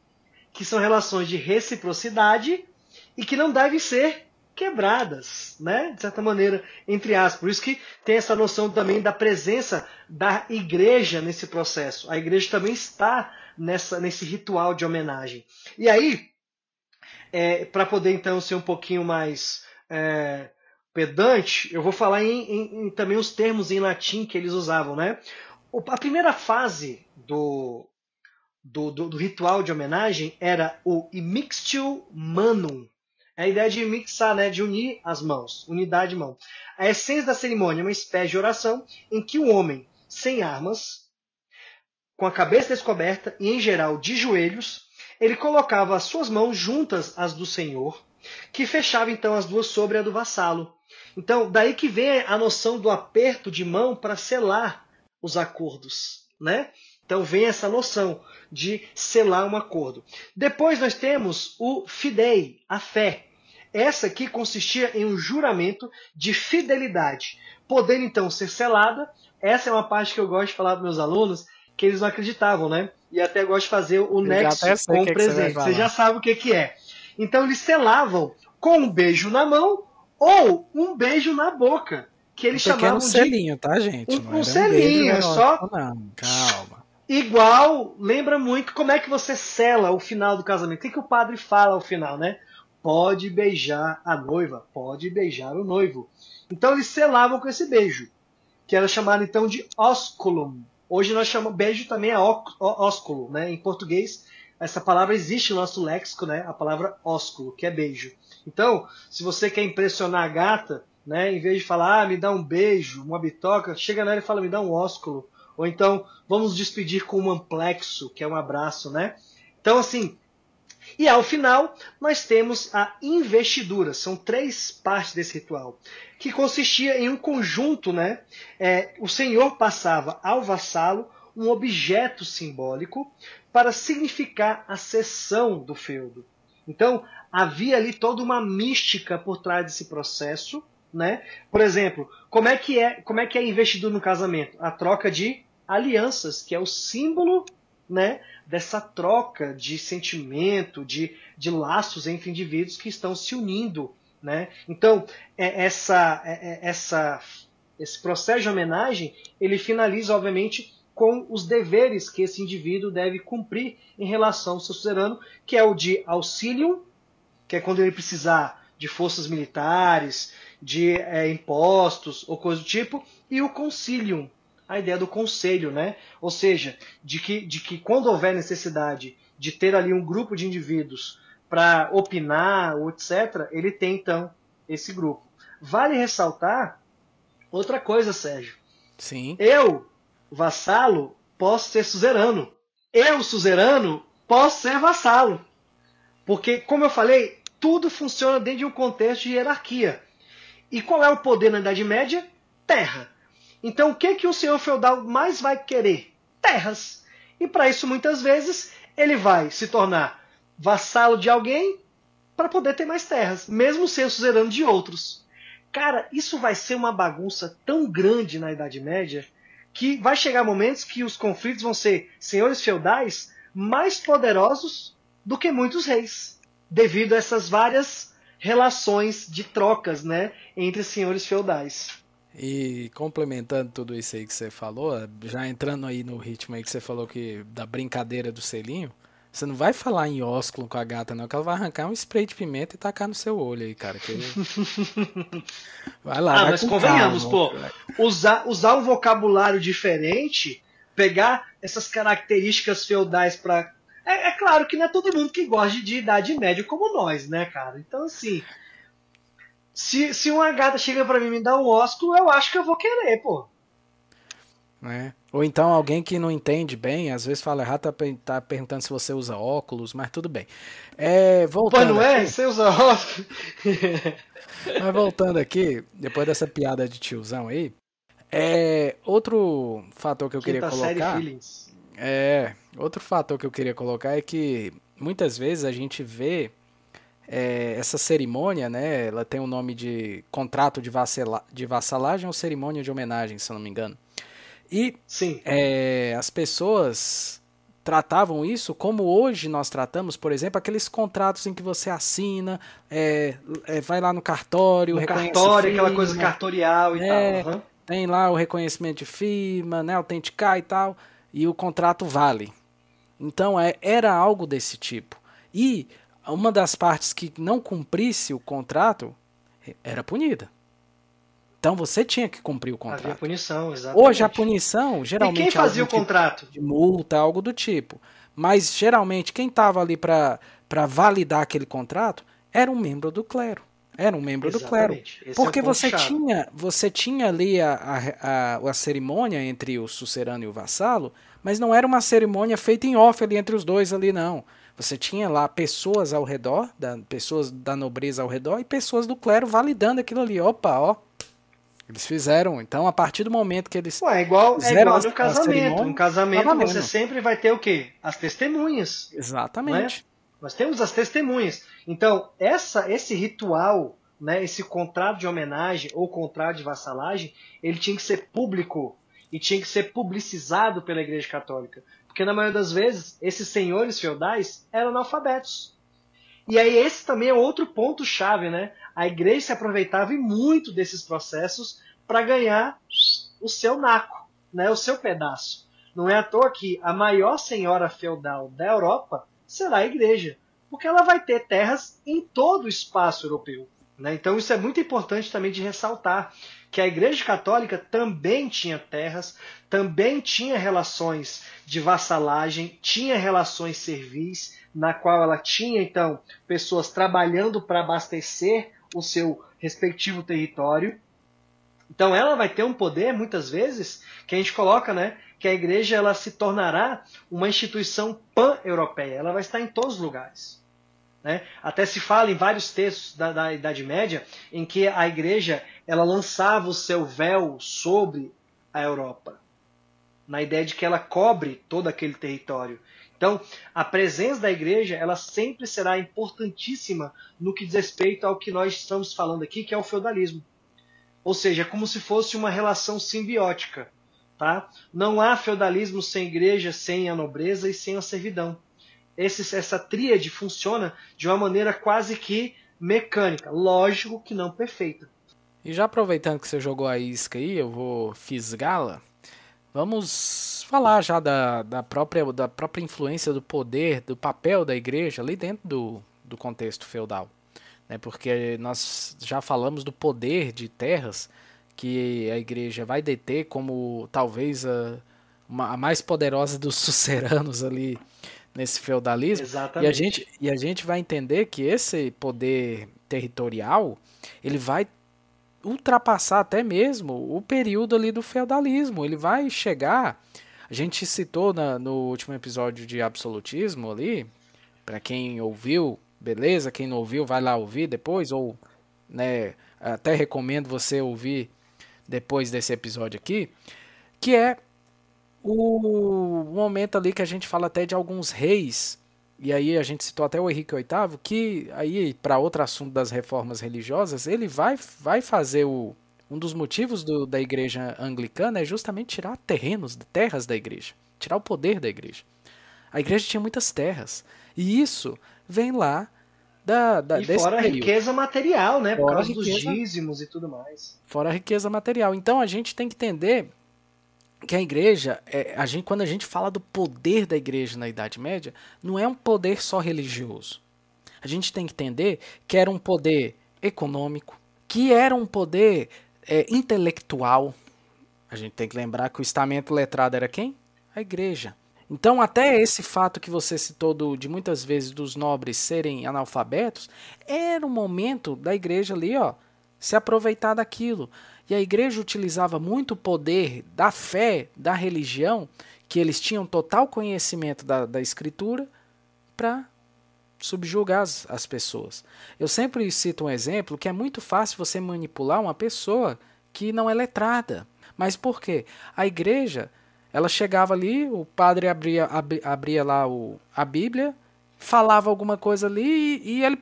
que são relações de reciprocidade e que não devem ser quebradas, né? De certa maneira, entre aspas. Por isso que tem essa noção também da presença da igreja nesse processo. A igreja também está nesse ritual de homenagem. E aí, para poder então ser um pouquinho mais pedante, eu vou falar também os termos em latim que eles usavam, né? A primeira fase do ritual de homenagem era o immixtio manum. A ideia de mixar, né, de unir as mãos, unidade de mão. A essência da cerimônia é uma espécie de oração em que o homem, sem armas, com a cabeça descoberta e, em geral, de joelhos, ele colocava as suas mãos juntas às do senhor, que fechava então as duas sobre a do vassalo. Então, daí que vem a noção do aperto de mão para selar os acordos, né? Então vem essa noção de selar um acordo. Depois nós temos o fidei, a fé. Essa aqui consistia em um juramento de fidelidade, podendo então ser selada. Essa é uma parte que eu gosto de falar para meus alunos, que eles não acreditavam, né? E até gosto de fazer o nexo com o presente. Você já sabe o que é. Então eles selavam com um beijo na mão ou um beijo na boca, que eles chamavam de selinho, tá, gente? Um selinho, é só não. Calma. Igual, lembra muito como é que você sela o final do casamento. O que o padre fala ao final, né? Pode beijar a noiva, pode beijar o noivo. Então eles selavam com esse beijo, que era chamado então de ósculum. Hoje nós chamamos beijo também é ósculo, né? Em português, essa palavra existe no nosso léxico, né? A palavra ósculo, que é beijo. Então, se você quer impressionar a gata, né? Em vez de falar, me dá um beijo, uma bitoca, chega nela e fala, me dá um ósculo. Ou então, vamos despedir com um amplexo, que é um abraço, né? Então, assim, e ao final, nós temos a investidura. São 3 partes desse ritual, que consistia em um conjunto, né? O senhor passava ao vassalo um objeto simbólico para significar a cessão do feudo. Então, havia ali toda uma mística por trás desse processo, né? Por exemplo, como é que é investidura no casamento? A troca de alianças, que é o símbolo, né, dessa troca de sentimento, de laços entre indivíduos que estão se unindo, né? Então, esse processo de homenagem, ele finaliza, obviamente, com os deveres que esse indivíduo deve cumprir em relação ao seu suzerano, que é o de auxilium, que é quando ele precisar de forças militares, de impostos ou coisa do tipo, e o concilium, a ideia do conselho, né? Ou seja, de que quando houver necessidade de ter ali um grupo de indivíduos para opinar, ou etc., ele tem então esse grupo. Vale ressaltar outra coisa, Sérgio. Sim. Eu, vassalo, posso ser suzerano. Eu, suzerano, posso ser vassalo. Porque, como eu falei, tudo funciona dentro de um contexto de hierarquia. E qual é o poder na Idade Média? Terra. Então, o que o senhor feudal mais vai querer? Terras. E para isso, muitas vezes, ele vai se tornar vassalo de alguém para poder ter mais terras, mesmo sendo suzerano de outros. Cara, isso vai ser uma bagunça tão grande na Idade Média que vai chegar momentos que os conflitos vão ser senhores feudais mais poderosos do que muitos reis, devido a essas várias relações de trocas, né, entre senhores feudais. E complementando tudo isso aí que você falou, já entrando aí no ritmo aí que você falou que da brincadeira do selinho, você não vai falar em ósculo com a gata não, que ela vai arrancar um spray de pimenta e tacar no seu olho aí, cara. Que... vai lá, vai mas com convenhamos, calma, pô, usar um vocabulário diferente, pegar essas características feudais para... É claro que não é todo mundo que gosta de Idade Média como nós, né, cara? Então, assim... Se uma gata chega pra mim e me dá um ósculo, eu acho que eu vou querer, pô. Ou então alguém que não entende bem, às vezes fala errado, tá perguntando se você usa óculos, mas tudo bem. Voltando pô, não é? aqui, Você usa óculos? mas voltando aqui, depois dessa piada de tiozão aí, outro fator que eu queria colocar... outro fator que eu queria colocar é que muitas vezes a gente vê essa cerimônia, né, ela tem o nome de contrato de vassalagem ou cerimônia de homenagem, se eu não me engano. E sim. As pessoas tratavam isso como hoje nós tratamos, por exemplo, aqueles contratos em que você assina, vai lá no cartório, cartório, aquela coisa cartorial e tal. Uhum. Tem lá o reconhecimento de firma, né, autenticar e tal, e o contrato vale. Então era algo desse tipo. E uma das partes que não cumprisse o contrato era punida. Então você tinha que cumprir o contrato. Havia punição, exatamente. Hoje a punição, geralmente... E quem fazia o contrato? De multa, algo do tipo. Mas geralmente quem estava ali para validar aquele contrato era um membro do clero. Era um membro do clero. Exatamente. Esse Porque é o ponto-chave. você tinha ali a cerimônia entre o sucerano e o vassalo, mas não era uma cerimônia feita em off ali entre os dois ali, não. Você tinha lá pessoas ao redor, pessoas da nobreza ao redor e pessoas do clero validando aquilo ali. Opa, ó. Eles fizeram. Então, a partir do momento que eles Ué, é igual no a casamento. cerimônia, No casamento tá valendo. você sempre vai ter o quê? As testemunhas. Exatamente. Né? Nós temos as testemunhas. Então, esse ritual, né, esse contrato de homenagem ou contrato de vassalagem, ele tinha que ser público e tinha que ser publicizado pela Igreja Católica. Porque, na maioria das vezes, esses senhores feudais eram analfabetos. E aí esse também é outro ponto-chave, né? A Igreja se aproveitava muito desses processos para ganhar o seu naco, né, o seu pedaço. Não é à toa que a maior senhora feudal da Europa será a Igreja, porque ela vai ter terras em todo o espaço europeu. Né? Então isso é muito importante também de ressaltar, que a Igreja Católica também tinha terras, também tinha relações de vassalagem, tinha relações servis, na qual ela tinha, então, pessoas trabalhando para abastecer o seu respectivo território. Então ela vai ter um poder, muitas vezes, que a gente coloca, né, que a igreja ela se tornará uma instituição pan-europeia. Ela vai estar em todos os lugares. Né? Até se fala em vários textos da Idade Média em que a igreja ela lançava o seu véu sobre a Europa, na ideia de que ela cobre todo aquele território. Então, a presença da igreja ela sempre será importantíssima no que diz respeito ao que nós estamos falando aqui, que é o feudalismo. Ou seja, é como se fosse uma relação simbiótica. Tá? Não há feudalismo sem igreja, sem a nobreza e sem a servidão. Essa tríade funciona de uma maneira quase que mecânica. Lógico que não perfeita. E já aproveitando que você jogou a isca aí, eu vou fisgá-la. Vamos falar já da própria influência do poder, do papel da igreja ali dentro do contexto feudal. Né? Porque nós já falamos do poder de terras que a igreja vai deter como talvez a mais poderosa dos suceranos ali nesse feudalismo. Exatamente. E a gente vai entender que esse poder territorial ele vai ultrapassar até mesmo o período ali do feudalismo. Ele vai chegar, a gente citou no último episódio de absolutismo ali, para quem ouviu, beleza, quem não ouviu vai lá ouvir depois, ou né, até recomendo você ouvir depois desse episódio aqui, que é o momento ali que a gente fala até de alguns reis, e aí a gente citou até o Henrique VIII, que aí para outro assunto das reformas religiosas, ele vai fazer um dos motivos da igreja anglicana é justamente tirar terras da igreja, tirar o poder da igreja. A igreja tinha muitas terras, e isso vem lá e fora a riqueza material, né? Por causa dos riqueza, dízimos e tudo mais. Fora a riqueza material. Então a gente tem que entender que a igreja, quando a gente fala do poder da igreja na Idade Média, não é um poder só religioso. A gente tem que entender que era um poder econômico, que era um poder intelectual. A gente tem que lembrar que o estamento letrado era quem? A igreja. Então, até esse fato que você citou de muitas vezes dos nobres serem analfabetos, era um momento da igreja ali, ó, se aproveitar daquilo. E a igreja utilizava muito o poder da fé, da religião, que eles tinham total conhecimento da escritura, para subjugar as pessoas. Eu sempre cito um exemplo que é muito fácil você manipular uma pessoa que não é letrada. Mas por quê? A igreja, ela chegava ali, o padre abria lá a Bíblia, falava alguma coisa ali e ele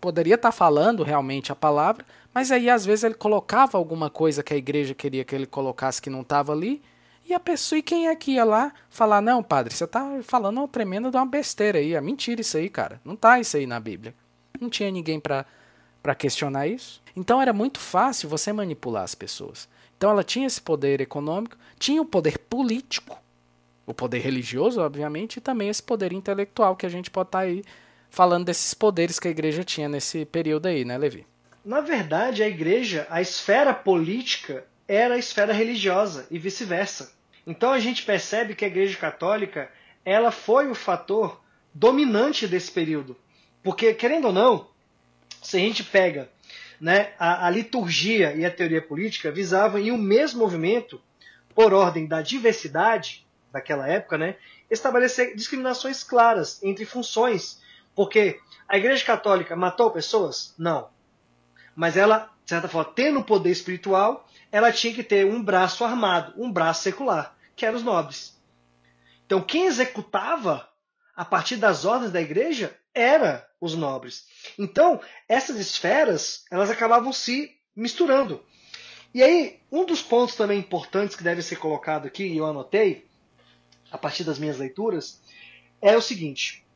poderia estar falando realmente a palavra, mas aí às vezes ele colocava alguma coisa que a igreja queria que ele colocasse que não estava ali, e a pessoa, e quem é que ia lá falar, não, padre, você está falando uma tremenda de uma besteira aí, é mentira isso aí, cara, não tá isso aí na Bíblia. Não tinha ninguém para questionar isso. Então era muito fácil você manipular as pessoas. Então ela tinha esse poder econômico, tinha o poder político, o poder religioso, obviamente, e também esse poder intelectual que a gente pode estar aí falando desses poderes que a igreja tinha nesse período aí, né, Levi? Na verdade, a igreja, a esfera política era a esfera religiosa e vice-versa. Então a gente percebe que a igreja católica ela foi o fator dominante desse período. Porque, querendo ou não, se a gente pega né, a liturgia e a teoria política visavam, em um mesmo movimento, por ordem da diversidade daquela época, né, estabelecer discriminações claras entre funções, porque a Igreja Católica matou pessoas? Não. Mas ela, de certa forma, tendo poder espiritual, ela tinha que ter um braço armado, um braço secular, que eram os nobres. Então, quem executava, a partir das ordens da Igreja, era os nobres. Então, essas esferas, elas acabavam se misturando. E aí, um dos pontos também importantes que deve ser colocado aqui, e eu anotei, a partir das minhas leituras, é o seguinte.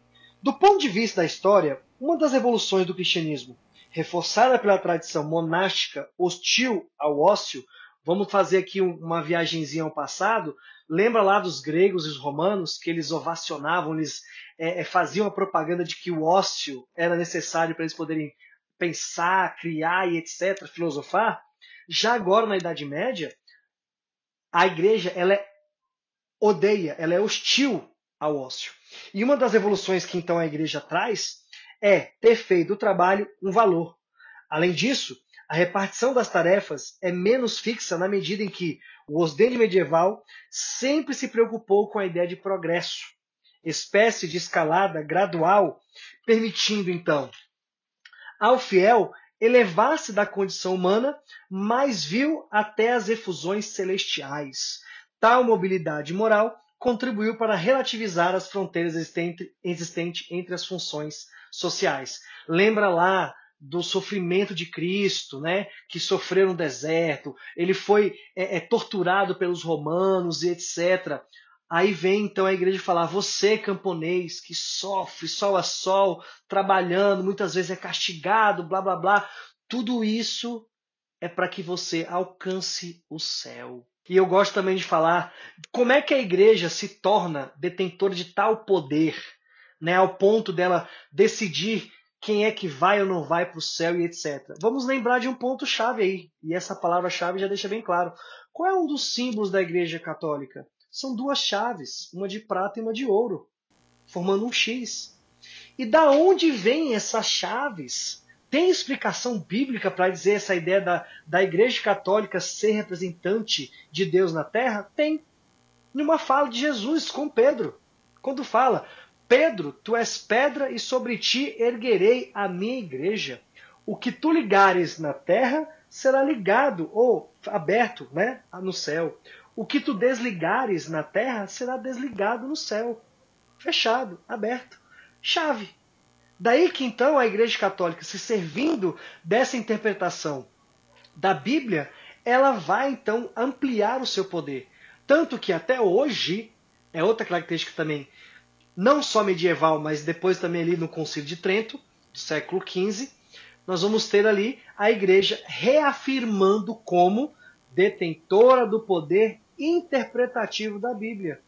Do ponto de vista da história, uma das evoluções do cristianismo, reforçada pela tradição monástica hostil ao ócio, vamos fazer aqui uma viagenzinha ao passado, lembra lá dos gregos e os romanos, que eles ovacionavam, eles faziam a propaganda de que o ócio era necessário para eles poderem pensar, criar e etc., filosofar. Já agora, na Idade Média, a igreja ela odeia, ela é hostil ao ócio. E uma das evoluções que então a igreja traz é ter feito do trabalho um valor. Além disso, a repartição das tarefas é menos fixa na medida em que o Ocidente medieval sempre se preocupou com a ideia de progresso, espécie de escalada gradual, permitindo então ao fiel elevar-se da condição humana mais vil até as efusões celestiais. Tal mobilidade moral contribuiu para relativizar as fronteiras existentes entre as funções sociais. Lembra lá do sofrimento de Cristo, né, que sofreu no deserto, ele foi torturado pelos romanos e etc. Aí vem então a igreja falar, você camponês que sofre sol a sol, trabalhando, muitas vezes é castigado, blá blá blá, tudo isso é para que você alcance o céu. E eu gosto também de falar como é que a igreja se torna detentora de tal poder, né, ao ponto dela decidir quem é que vai ou não vai para o céu e etc. Vamos lembrar de um ponto-chave aí, e essa palavra-chave já deixa bem claro. Qual é um dos símbolos da igreja católica? São duas chaves, uma de prata e uma de ouro, formando um X. E da onde vêm essas chaves? Tem explicação bíblica para dizer essa ideia da igreja católica ser representante de Deus na terra? Tem. Numa fala de Jesus com Pedro, quando fala, Pedro, tu és pedra e sobre ti erguerei a minha igreja. O que tu ligares na terra será ligado ou aberto, né, no céu. O que tu desligares na terra será desligado no céu. Fechado, aberto. Chave. Daí que então a Igreja Católica, se servindo dessa interpretação da Bíblia, ela vai então ampliar o seu poder. Tanto que até hoje, é outra característica também, não só medieval, mas depois também ali no Concílio de Trento, do século XV, nós vamos ter ali a Igreja reafirmando como detentora do poder interpretativo da Bíblia.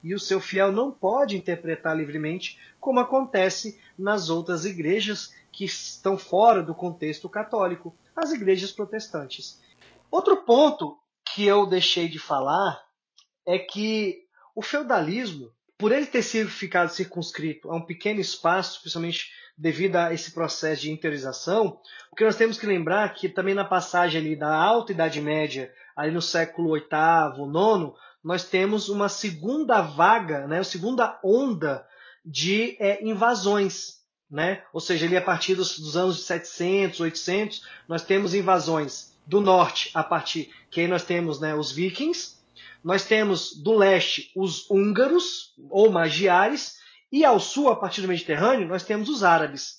E o seu fiel não pode interpretar livremente, como acontece nas outras igrejas que estão fora do contexto católico, as igrejas protestantes. Outro ponto que eu deixei de falar é que o feudalismo, por ele ter ficado circunscrito a um pequeno espaço, principalmente devido a esse processo de interiorização, o que nós temos que lembrar é que também na passagem ali da Alta Idade Média, ali no século VIII, IX, nós temos uma segunda vaga, né, uma segunda onda de invasões. Né? Ou seja, ali a partir dos anos de 700, 800, nós temos invasões do norte, a partir que aí nós temos, né, os vikings, nós temos do leste os húngaros ou magiares, e ao sul, a partir do Mediterrâneo, nós temos os árabes.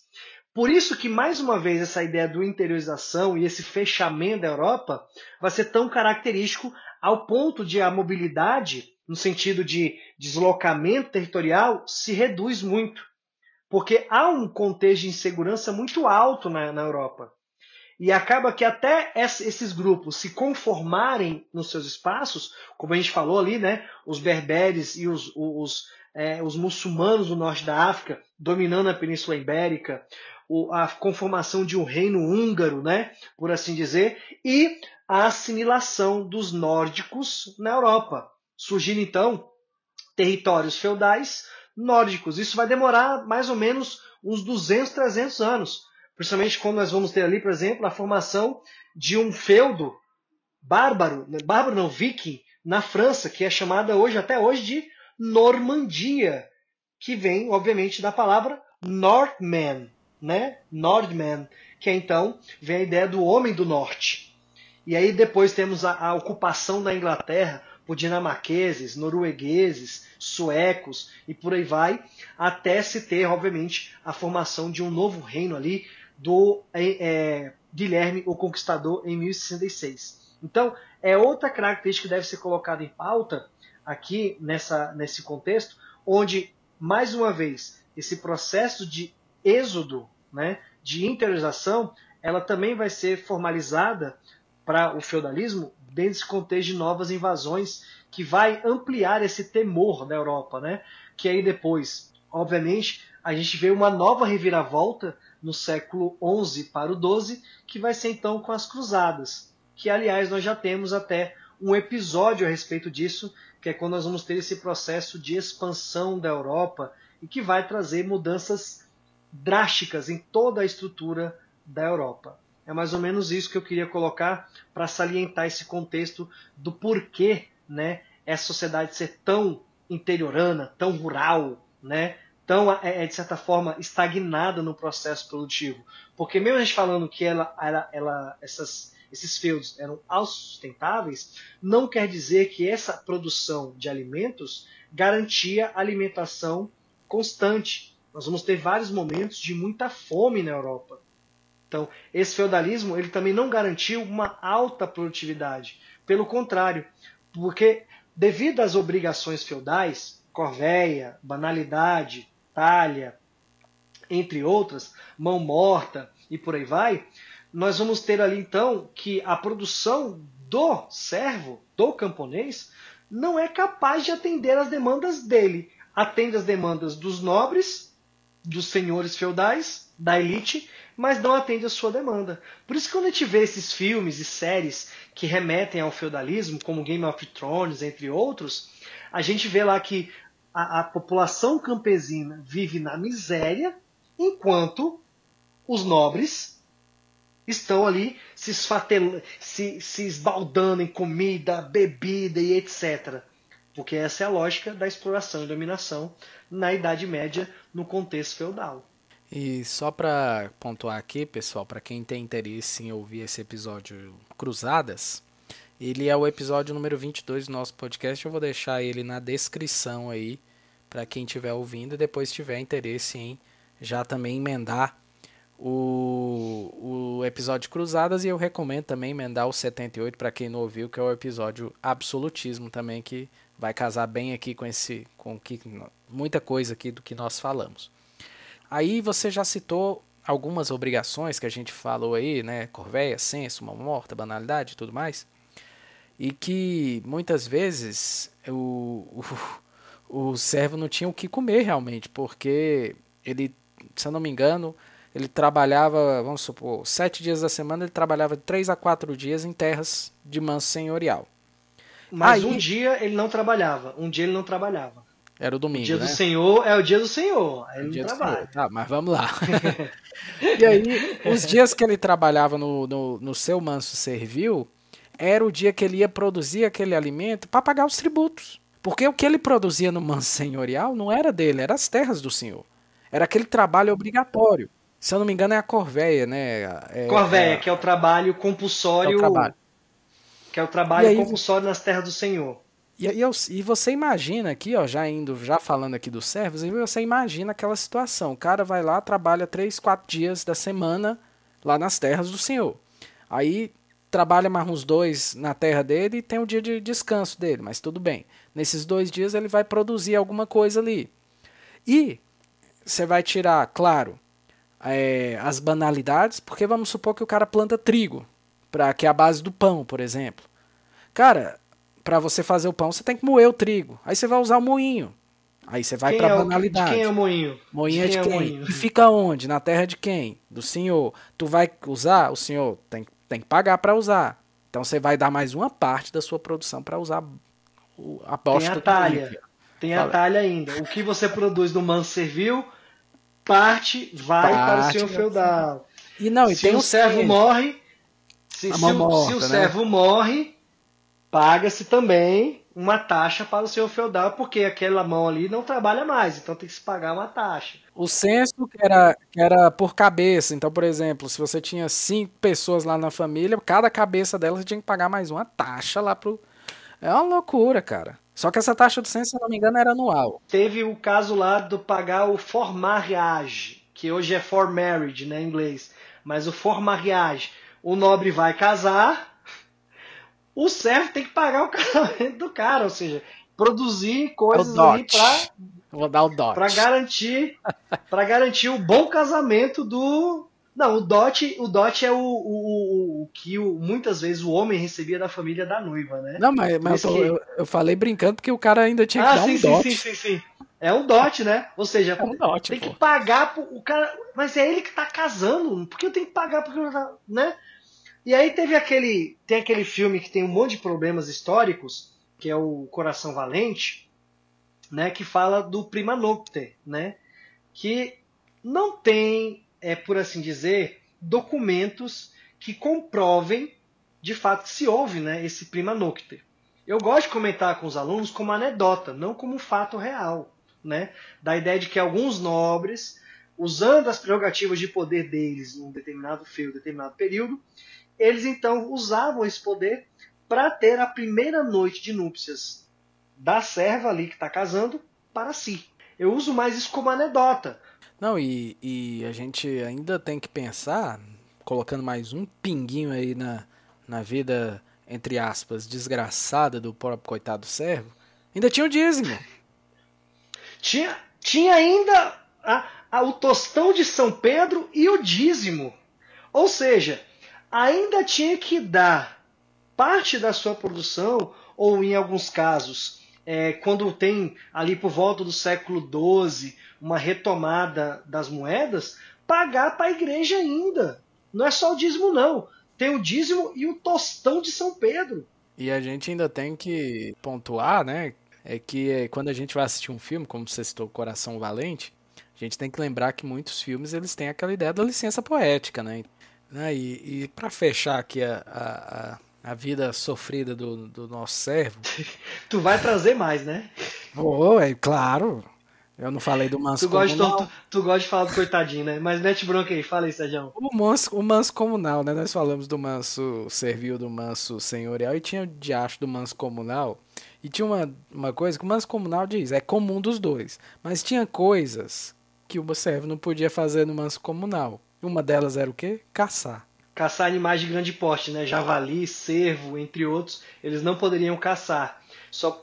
Por isso que, mais uma vez, essa ideia do interiorização e esse fechamento da Europa vai ser tão característico ao ponto de a mobilidade, no sentido de deslocamento territorial, se reduz muito. Porque há um contexto de insegurança muito alto na Europa. E acaba que até esses grupos se conformarem nos seus espaços, como a gente falou ali, né, os berberes e os muçulmanos do norte da África dominando a Península Ibérica, a conformação de um reino húngaro, né, por assim dizer, e a assimilação dos nórdicos na Europa. Surgindo então territórios feudais nórdicos. Isso vai demorar mais ou menos uns 200, 300 anos, Principalmente quando nós vamos ter ali, por exemplo, a formação de um feudo bárbaro não, viking, na França, que é chamada até hoje de Normandia, que vem, obviamente, da palavra Northman, né? Nordman, que então vem a ideia do homem do norte. E aí depois temos a ocupação da Inglaterra por dinamarqueses, noruegueses, suecos e por aí vai, até se ter, obviamente, a formação de um novo reino ali do Guilherme o Conquistador em 1066. Então, é outra característica que deve ser colocada em pauta aqui nesse contexto, onde, mais uma vez, esse processo de êxodo, né, de interiorização, ela também vai ser formalizada para o feudalismo dentro desse contexto de novas invasões, que vai ampliar esse temor da Europa, né? Que aí depois, obviamente, a gente vê uma nova reviravolta no século XI para o XII, que vai ser então com as Cruzadas, que aliás nós já temos até um episódio a respeito disso, que é quando nós vamos ter esse processo de expansão da Europa e que vai trazer mudanças drásticas em toda a estrutura da Europa. É mais ou menos isso que eu queria colocar para salientar esse contexto do porquê, né, essa sociedade ser tão interiorana, tão rural, né, tão, de certa forma, estagnada no processo produtivo. Porque mesmo a gente falando que esses feudos eram autossustentáveis, não quer dizer que essa produção de alimentos garantia alimentação constante. Nós vamos ter vários momentos de muita fome na Europa. Então, esse feudalismo ele também não garantiu uma alta produtividade. Pelo contrário, porque devido às obrigações feudais, corvéia, banalidade, talha, entre outras, mão morta e por aí vai, nós vamos ter ali então que a produção do servo, do camponês, não é capaz de atender às demandas dele. Atende às demandas dos nobres, dos senhores feudais, da elite, mas não atende a sua demanda. Por isso que quando a gente vê esses filmes e séries que remetem ao feudalismo, como Game of Thrones, entre outros, a gente vê lá que a população campesina vive na miséria, enquanto os nobres estão ali se esbaldando em comida, bebida e etc. Porque essa é a lógica da exploração e dominação na Idade Média, no contexto feudal. E só para pontuar aqui, pessoal, para quem tem interesse em ouvir esse episódio Cruzadas, ele é o episódio número 22 do nosso podcast. Eu vou deixar ele na descrição aí, para quem estiver ouvindo e depois tiver interesse em já também emendar o episódio Cruzadas. E eu recomendo também emendar o 78 para quem não ouviu, que é o episódio Absolutismo também, que vai casar bem aqui com muita coisa aqui do que nós falamos. Aí você já citou algumas obrigações que a gente falou aí, né? Corvéia, censo, mão morta, banalidade e tudo mais. E que muitas vezes o servo não tinha o que comer realmente, porque ele, se eu não me engano, ele trabalhava, vamos supor, 7 dias da semana, ele trabalhava 3 a 4 dias em terras de manso senhorial. Mas um dia ele não trabalhava. Era o domingo, o dia né? do Senhor é o dia do Senhor. Aí ele não trabalha. Tá, mas vamos lá. E aí, os dias que ele trabalhava no seu manso servil, era o dia que ele ia produzir aquele alimento para pagar os tributos. Porque o que ele produzia no manso senhorial não era dele, era as terras do senhor. Era aquele trabalho obrigatório. Se eu não me engano, é a corvéia, né? Corvéia, que é o trabalho compulsório. Que é o trabalho compulsório nas terras do Senhor. E você imagina aqui, ó, já falando aqui dos servos, e você imagina aquela situação. O cara vai lá, trabalha 3, 4 dias da semana lá nas terras do Senhor. Aí trabalha mais uns 2 na terra dele e tem o dia de descanso dele, mas tudo bem. Nesses 2 dias ele vai produzir alguma coisa ali. E você vai tirar, claro, as banalidades, porque vamos supor que o cara planta trigo, que é a base do pão, por exemplo. Cara, para você fazer o pão, você tem que moer o trigo. Aí você vai usar o moinho. Aí você vai para a banalidade. De quem é o moinho? Moinho é de quem? E fica onde? Na terra de quem? Do senhor. Tu vai usar? O senhor tem que pagar para usar. Então você vai dar mais uma parte da sua produção para usar a bosta. Tem a talha. Tem a talha ainda. O que você produz no manso servil, parte vai para o senhor feudal. E não, e Se tem o servo morre, se o servo morre, paga-se também uma taxa para o senhor feudal, porque aquela mão ali não trabalha mais, então tem que se pagar uma taxa. O censo que era por cabeça. Então, por exemplo, se você tinha 5 pessoas lá na família, cada cabeça delas tinha que pagar mais uma taxa lá pro. É uma loucura, cara. Só que essa taxa do censo, se eu não me engano, era anual. Teve o caso lá do pagar o for mariage, que hoje é for marriage, né, em inglês. Mas o for mariage, o nobre vai casar, o servo tem que pagar o casamento do cara, ou seja, produzir coisas ali Vou dar o dote. para garantir o bom casamento do. Não, o dote é o que muitas vezes o homem recebia da família da noiva, né? Não, mas eu falei brincando porque o cara ainda tinha que dar um dote. Sim. É um dote, né? Ou seja, É um dote, tem que pagar o cara. Mas é ele que tá casando. Por que eu tenho que pagar? Porque né? E aí tem aquele filme que tem um monte de problemas históricos, que é o Coração Valente, né? Que fala do prima nocte, né? Que não tem, por assim dizer, documentos que comprovem de fato que se houve, né, esse prima nocte. Eu gosto de comentar com os alunos como anedota, não como fato real, né? Da ideia de que alguns nobres, usando as prerrogativas de poder deles num determinado feudo, determinado período, eles então usavam esse poder para ter a primeira noite de núpcias da serva ali que está casando para si. Eu uso mais isso como anedota. Não, e a gente ainda tem que pensar, colocando mais um pinguinho aí na vida, entre aspas, desgraçada do próprio coitado servo, ainda tinha o dízimo. Tinha ainda o tostão de São Pedro e o dízimo. Ou seja, ainda tinha que dar parte da sua produção, ou em alguns casos, quando tem ali por volta do século XII uma retomada das moedas, pagar para a igreja ainda. Não é só o dízimo, não. Tem o dízimo e o tostão de São Pedro. E a gente ainda tem que pontuar, né? É que quando a gente vai assistir um filme, como você citou, Coração Valente, a gente tem que lembrar que muitos filmes eles têm aquela ideia da licença poética, né? E para fechar aqui a vida sofrida do nosso servo. Tu vai trazer mais, né? É claro. Eu não falei do manso comunal. Tu gosta de falar do coitadinho, né? Mas mete bronca aí, fala aí, Sérgio. O manso comunal, né? Nós falamos do manso servil, do manso senhorial, e tinha o diacho do manso comunal. E tinha uma coisa que o manso comunal diz, é comum dos dois. Mas tinha coisas que o servo não podia fazer no manso comunal. Uma delas era o quê? Caçar. Caçar animais de grande porte, né? Javali, cervo, entre outros, eles não poderiam caçar.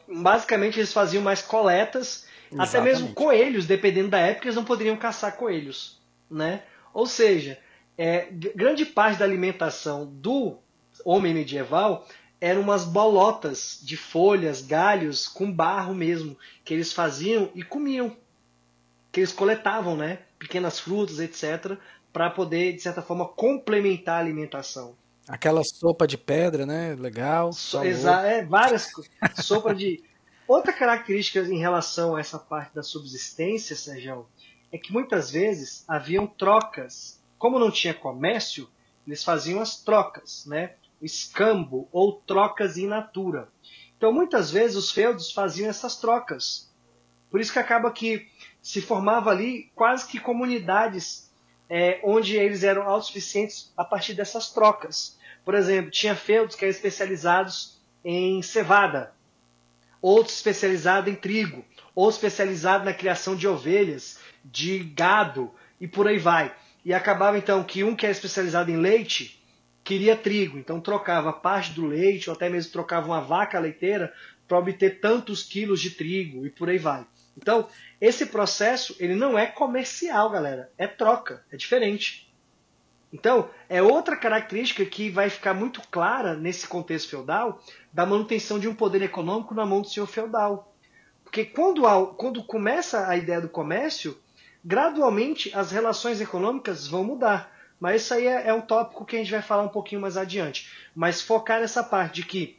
Basicamente eles faziam mais coletas. Exatamente. Até mesmo coelhos, dependendo da época, eles não poderiam caçar coelhos, né? Ou seja, grande parte da alimentação do homem medieval eram umas bolotas de folhas, galhos, com barro mesmo, que eles faziam e comiam. Que eles coletavam, né? Pequenas frutas, etc., para poder, de certa forma, complementar a alimentação. Aquela sopa de pedra, né? Legal. Várias sopa de... Outra característica em relação a essa parte da subsistência, Sérgio, é que muitas vezes haviam trocas. Como não tinha comércio, eles faziam as trocas, né? O escambo ou trocas in natura. Então, muitas vezes, os feudos faziam essas trocas. Por isso que acaba que se formava ali quase que comunidades onde eles eram autossuficientes a partir dessas trocas. Por exemplo, tinha feudos que eram especializados em cevada, outros especializados em trigo, outros especializados na criação de ovelhas, de gado e por aí vai. E acabava então que um que era especializado em leite queria trigo, então trocava parte do leite ou até mesmo trocava uma vaca leiteira para obter tantos quilos de trigo e por aí vai. Então, esse processo ele não é comercial, galera, é troca, é diferente. Então, é outra característica que vai ficar muito clara nesse contexto feudal da manutenção de um poder econômico na mão do senhor feudal. Porque quando começa a ideia do comércio, gradualmente as relações econômicas vão mudar. Mas isso aí é um tópico que a gente vai falar um pouquinho mais adiante. Mas focar nessa parte de que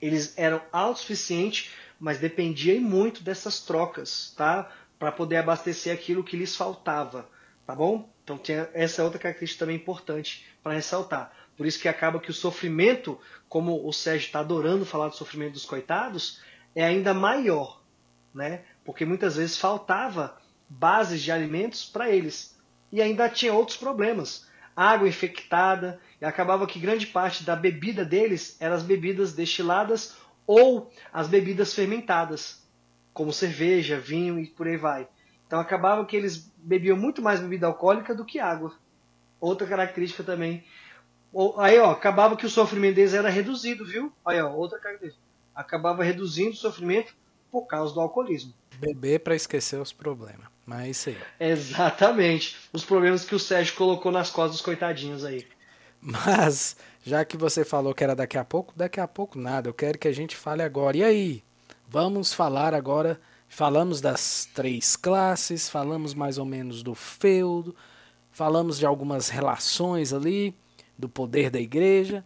eles eram autossuficientes, mas dependiam muito dessas trocas, tá? Para poder abastecer aquilo que lhes faltava, tá bom? Então essa é outra característica também importante para ressaltar. Por isso que acaba que o sofrimento, como o Sérgio está adorando falar do sofrimento dos coitados, é ainda maior, né? Porque muitas vezes faltava bases de alimentos para eles. E ainda tinha outros problemas. Água infectada, e acabava que grande parte da bebida deles eram as bebidas destiladas ou as bebidas fermentadas, como cerveja, vinho e por aí vai. Então acabava que eles bebiam muito mais bebida alcoólica do que água. Outra característica também. Aí, ó, acabava que o sofrimento deles era reduzido, viu? Aí, ó, outra característica. Acabava reduzindo o sofrimento por causa do alcoolismo. Beber para esquecer os problemas. Mas é isso aí. Exatamente. Os problemas que o Sérgio colocou nas costas dos coitadinhos aí. Mas, já que você falou que era daqui a pouco nada. Eu quero que a gente fale agora. E aí? Vamos falar agora. Falamos das 3 classes, falamos mais ou menos do feudo, falamos de algumas relações ali, do poder da igreja.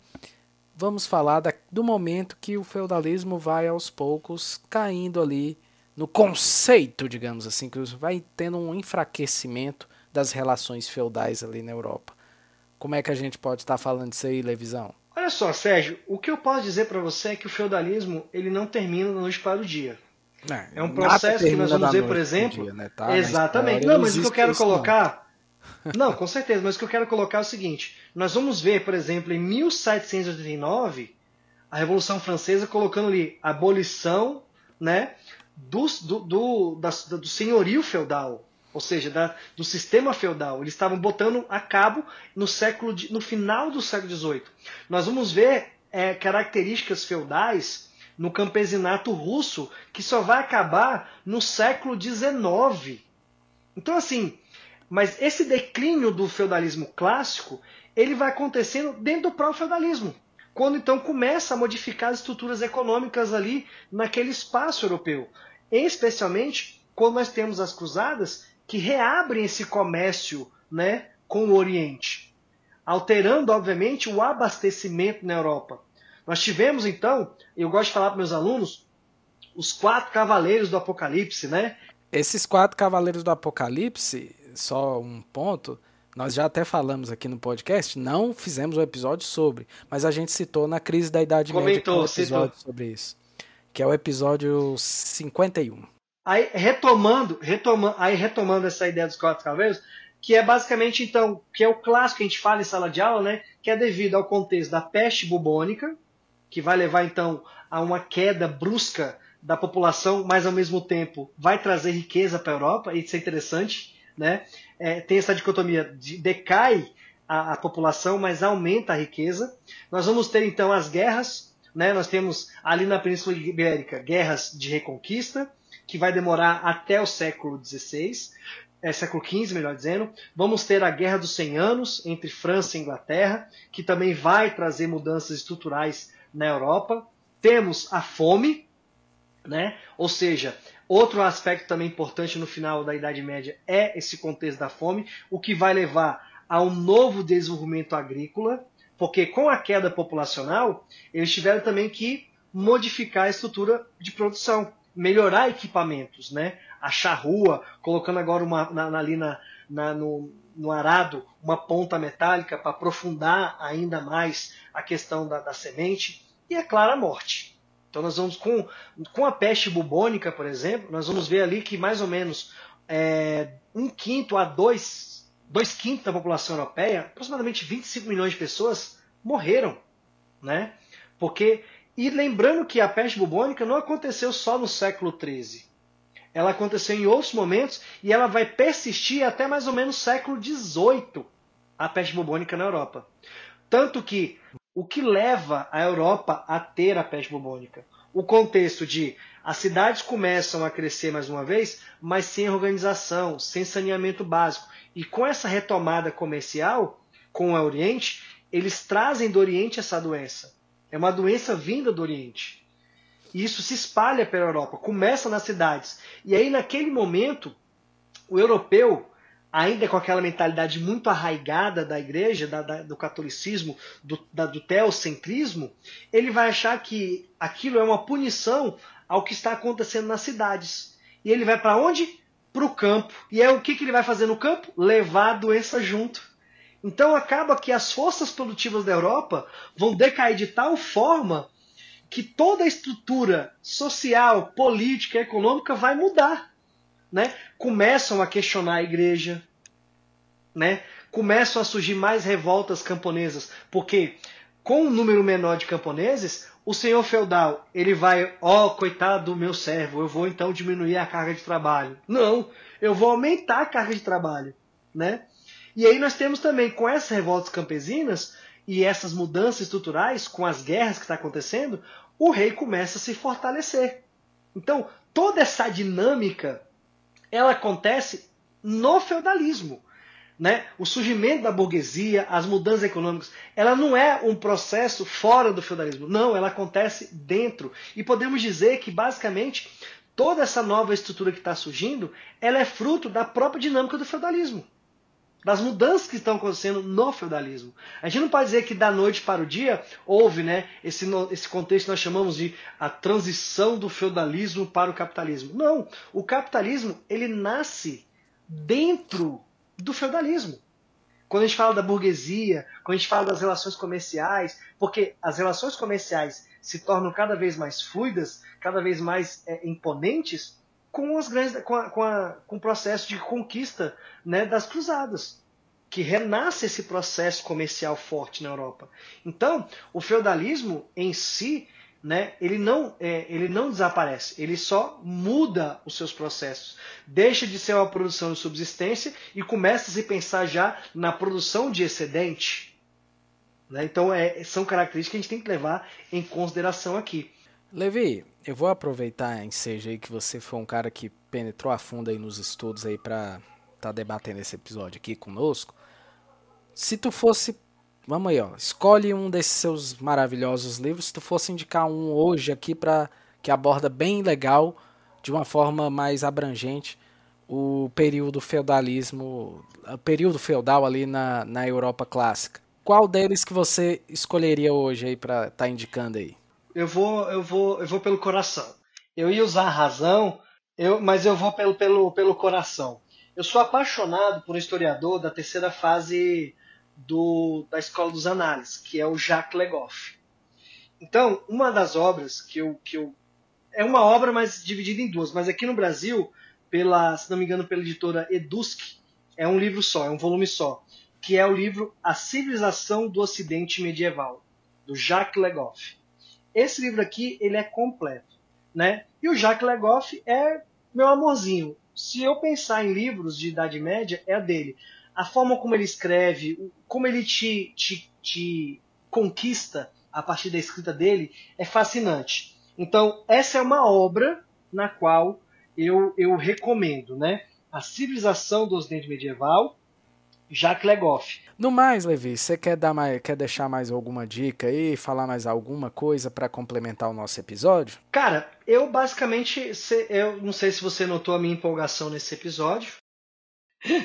Vamos falar do momento que o feudalismo vai aos poucos caindo ali no conceito, digamos assim, que vai tendo um enfraquecimento das relações feudais ali na Europa. Como é que a gente pode estar falando disso aí, Levisão? Olha só, Sérgio, o que eu posso dizer para você é que o feudalismo ele não termina da noite para o dia. É um processo que nós vamos ver, por exemplo. Dia, né? Tá, exatamente. Não, mas o que eu quero colocar. Não, com certeza, mas o que eu quero colocar é o seguinte: nós vamos ver, por exemplo, em 1789, a Revolução Francesa colocando ali a abolição, né, do senhorio feudal, ou seja, do sistema feudal. Eles estavam botando a cabo no final do século XVIII. Nós vamos ver características feudais no campesinato russo, que só vai acabar no século XIX. Então, assim, mas esse declínio do feudalismo clássico, ele vai acontecendo dentro do próprio feudalismo, quando então começa a modificar as estruturas econômicas ali naquele espaço europeu. Especialmente quando nós temos as cruzadas que reabrem esse comércio, né, com o Oriente, alterando, obviamente, o abastecimento na Europa. Nós tivemos, então, eu gosto de falar para meus alunos, os 4 cavaleiros do Apocalipse, né? Esses 4 cavaleiros do Apocalipse, só um ponto, nós já até falamos aqui no podcast, não fizemos um episódio sobre, mas a gente citou na crise da Idade Média um episódio sobre isso, que é o episódio 51. Aí, retomando essa ideia dos 4 cavaleiros, que é basicamente, então, que é o clássico que a gente fala em sala de aula, né? Que é devido ao contexto da peste bubônica, que vai levar, então, a uma queda brusca da população, mas, ao mesmo tempo, vai trazer riqueza para a Europa, e isso é interessante, né? Tem essa dicotomia, decai a população, mas aumenta a riqueza. Nós vamos ter, então, as guerras, né? Nós temos, ali na Península Ibérica, guerras de reconquista, que vai demorar até o século XVI, século XV, melhor dizendo. Vamos ter a Guerra dos 100 Anos entre França e Inglaterra, que também vai trazer mudanças estruturais na Europa. Temos a fome, né? Ou seja, outro aspecto também importante no final da Idade Média é esse contexto da fome, o que vai levar a um novo desenvolvimento agrícola, porque com a queda populacional, eles tiveram também que modificar a estrutura de produção, melhorar equipamentos, né? A charrua, colocando agora ali no arado uma ponta metálica para aprofundar ainda mais a questão da semente, e é claro a morte. Então nós vamos com a peste bubônica, por exemplo, nós vamos ver ali que mais ou menos 1/5 a 2/5 da população europeia, aproximadamente 25 milhões de pessoas, morreram, né? E lembrando que a peste bubônica não aconteceu só no século XIII. Ela aconteceu em outros momentos e ela vai persistir até mais ou menos o século XVIII, a peste bubônica na Europa. Tanto que o que leva a Europa a ter a peste bubônica? O contexto de as cidades começam a crescer mais uma vez, mas sem organização, sem saneamento básico. E com essa retomada comercial com o Oriente, eles trazem do Oriente essa doença. É uma doença vinda do Oriente. E isso se espalha pela Europa, começa nas cidades. E aí, naquele momento, o europeu, ainda com aquela mentalidade muito arraigada da igreja, do catolicismo, do teocentrismo, ele vai achar que aquilo é uma punição ao que está acontecendo nas cidades. E ele vai para onde? para o campo. E o que ele vai fazer no campo? Levar a doença junto. Então acaba que as forças produtivas da Europa vão decair de tal forma que toda a estrutura social, política, econômica vai mudar. Né? Começam a questionar a igreja, né? Começam a surgir mais revoltas camponesas, porque com um número menor de camponeses, o senhor feudal, ele vai, coitado do meu servo, eu vou então diminuir a carga de trabalho. Não, eu vou aumentar a carga de trabalho, né? E aí nós temos também, com essas revoltas campesinas e essas mudanças estruturais, com as guerras que estão acontecendo, o rei começa a se fortalecer. Então, toda essa dinâmica, ela acontece no feudalismo. Né? O surgimento da burguesia, as mudanças econômicas, ela não é um processo fora do feudalismo. Não, ela acontece dentro. E podemos dizer que, basicamente, toda essa nova estrutura que está surgindo, ela é fruto da própria dinâmica do feudalismo. Das mudanças que estão acontecendo no feudalismo. A gente não pode dizer que da noite para o dia houve, né, esse contexto que nós chamamos de a transição do feudalismo para o capitalismo. Não, o capitalismo ele nasce dentro do feudalismo. Quando a gente fala da burguesia, quando a gente fala das relações comerciais, porque as relações comerciais se tornam cada vez mais fluidas, cada vez mais imponentes, com o processo de conquista, né, das cruzadas, que renasce esse processo comercial forte na Europa. Então, o feudalismo em si, né, ele não desaparece, ele só muda os seus processos. Deixa de ser uma produção de subsistência e começa a se pensar já na produção de excedente. Né? Então, são características que a gente tem que levar em consideração aqui. Levi, eu vou aproveitar a ensejo aí que você foi um cara que penetrou a fundo aí nos estudos aí para estar debatendo esse episódio aqui conosco. Se tu fosse, vamos aí, escolhe um desses seus maravilhosos livros, se tu fosse indicar um hoje aqui que aborda bem legal, de uma forma mais abrangente, o período feudalismo, o período feudal ali na Europa clássica. Qual deles que você escolheria hoje aí para estar indicando aí? Eu vou pelo coração. Eu ia usar a razão, mas eu vou pelo coração. Eu sou apaixonado por um historiador da terceira fase da Escola dos Análises, que é o Jacques Le Goff. Então, uma das obras que eu é uma obra, mas dividida em duas, mas aqui no Brasil, se não me engano, pela editora Edusc, é um livro só, é um volume só, que é o livro A Civilização do Ocidente Medieval, do Jacques Le Goff. Esse livro aqui, ele é completo, né? E o Jacques Le Goff é meu amorzinho. Se eu pensar em livros de Idade Média, é a dele. A forma como ele escreve, como ele te conquista a partir da escrita dele, é fascinante. Então, essa é uma obra na qual eu recomendo, né? A Civilização do Ocidente Medieval, Jacques Le Goff. No mais, Levi, você quer deixar mais alguma dica aí, falar mais alguma coisa para complementar o nosso episódio? Cara, eu basicamente, eu não sei se você notou a minha empolgação nesse episódio,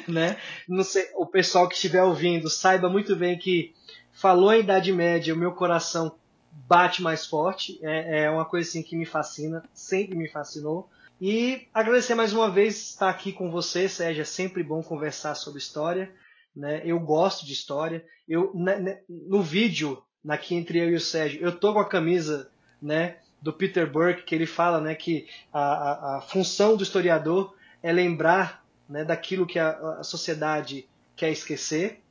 né? Não sei, o pessoal que estiver ouvindo saiba muito bem que falou em Idade Média, o meu coração bate mais forte, é uma coisa assim que me fascina, sempre me fascinou. E agradecer mais uma vez estar aqui com você, Sérgio, é sempre bom conversar sobre história. Né? Eu gosto de história. No vídeo, aqui entre eu e o Sérgio, eu tô com a camisa, né, do Peter Burke, que ele fala, né, que a função do historiador é lembrar, né, daquilo que a sociedade quer esquecer.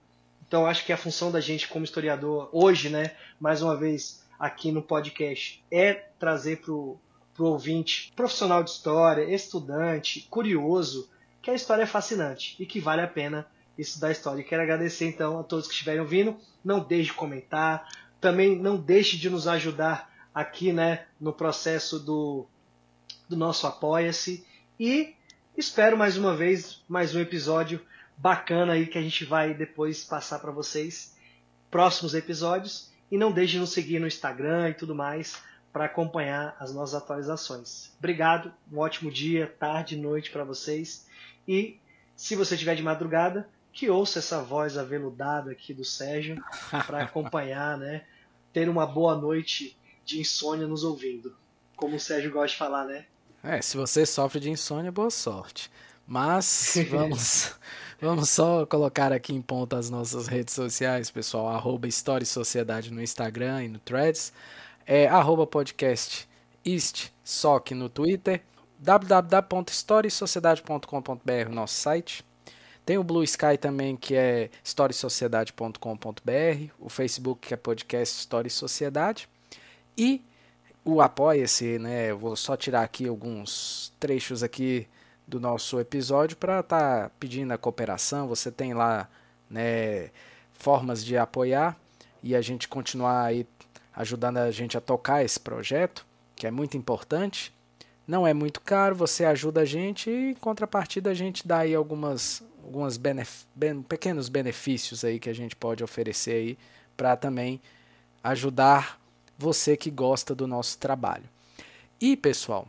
Então acho que a função da gente como historiador hoje, né, mais uma vez aqui no podcast, é trazer pro ouvinte profissional de história, estudante, curioso, que a história é fascinante e que vale a pena estudar história. E quero agradecer então a todos que estiverem ouvindo. Não deixe de comentar. Também não deixe de nos ajudar aqui, né, no processo do nosso Apoia-se. E espero mais uma vez, mais um episódio bacana aí que a gente vai depois passar para vocês. Próximos episódios. E não deixe de nos seguir no Instagram e tudo mais para acompanhar as nossas atualizações. Obrigado. Um ótimo dia, tarde, noite para vocês. E se você estiver de madrugada, que ouça essa voz aveludada aqui do Sérgio para acompanhar, né? Ter uma boa noite de insônia nos ouvindo. Como o Sérgio gosta de falar, né? Se você sofre de insônia, boa sorte. Mas vamos só colocar aqui em ponta as nossas redes sociais, pessoal. @História e Sociedade no Instagram e no Threads. @podcast Soc no Twitter. www.historiaesociedade.com.br, nosso site. Tem o Blue Sky também, que é historiaesociedade.com.br. O Facebook, que é podcast História e Sociedade. E o Apoia-se, né? Eu vou só tirar aqui alguns trechos aqui do nosso episódio para estar pedindo a cooperação. Você tem lá, né, formas de apoiar e a gente continuar aí ajudando a gente a tocar esse projeto, que é muito importante. Não é muito caro, você ajuda a gente e em contrapartida a gente dá aí alguns pequenos benefícios aí que a gente pode oferecer aí para também ajudar você que gosta do nosso trabalho. E, pessoal,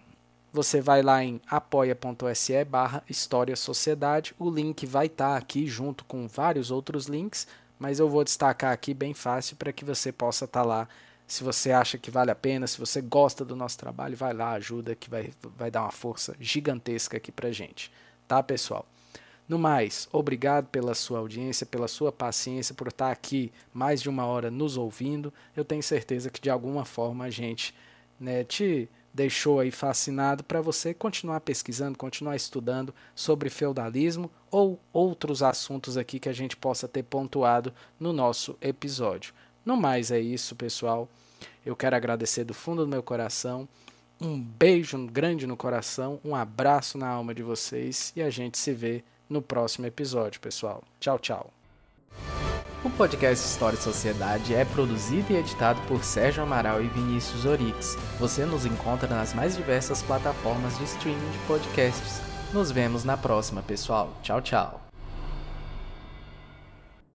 você vai lá em apoia.se/História Sociedade. O link vai estar aqui junto com vários outros links, mas eu vou destacar aqui bem fácil para que você possa estar lá. Se você acha que vale a pena, se você gosta do nosso trabalho, vai lá, ajuda, que vai dar uma força gigantesca aqui pra gente. Tá, pessoal? No mais, obrigado pela sua audiência, pela sua paciência, por estar aqui mais de 1 hora nos ouvindo. Eu tenho certeza que de alguma forma a gente, né, te deixou aí fascinado para você continuar pesquisando, continuar estudando sobre feudalismo ou outros assuntos aqui que a gente possa ter pontuado no nosso episódio. No mais é isso, pessoal. Eu quero agradecer do fundo do meu coração. Um beijo grande no coração, um abraço na alma de vocês e a gente se vê no próximo episódio, pessoal. Tchau, tchau. O podcast História e Sociedade é produzido e editado por Sérgio Amaral e Vinícius Orix. Você nos encontra nas mais diversas plataformas de streaming de podcasts. Nos vemos na próxima, pessoal. Tchau, tchau.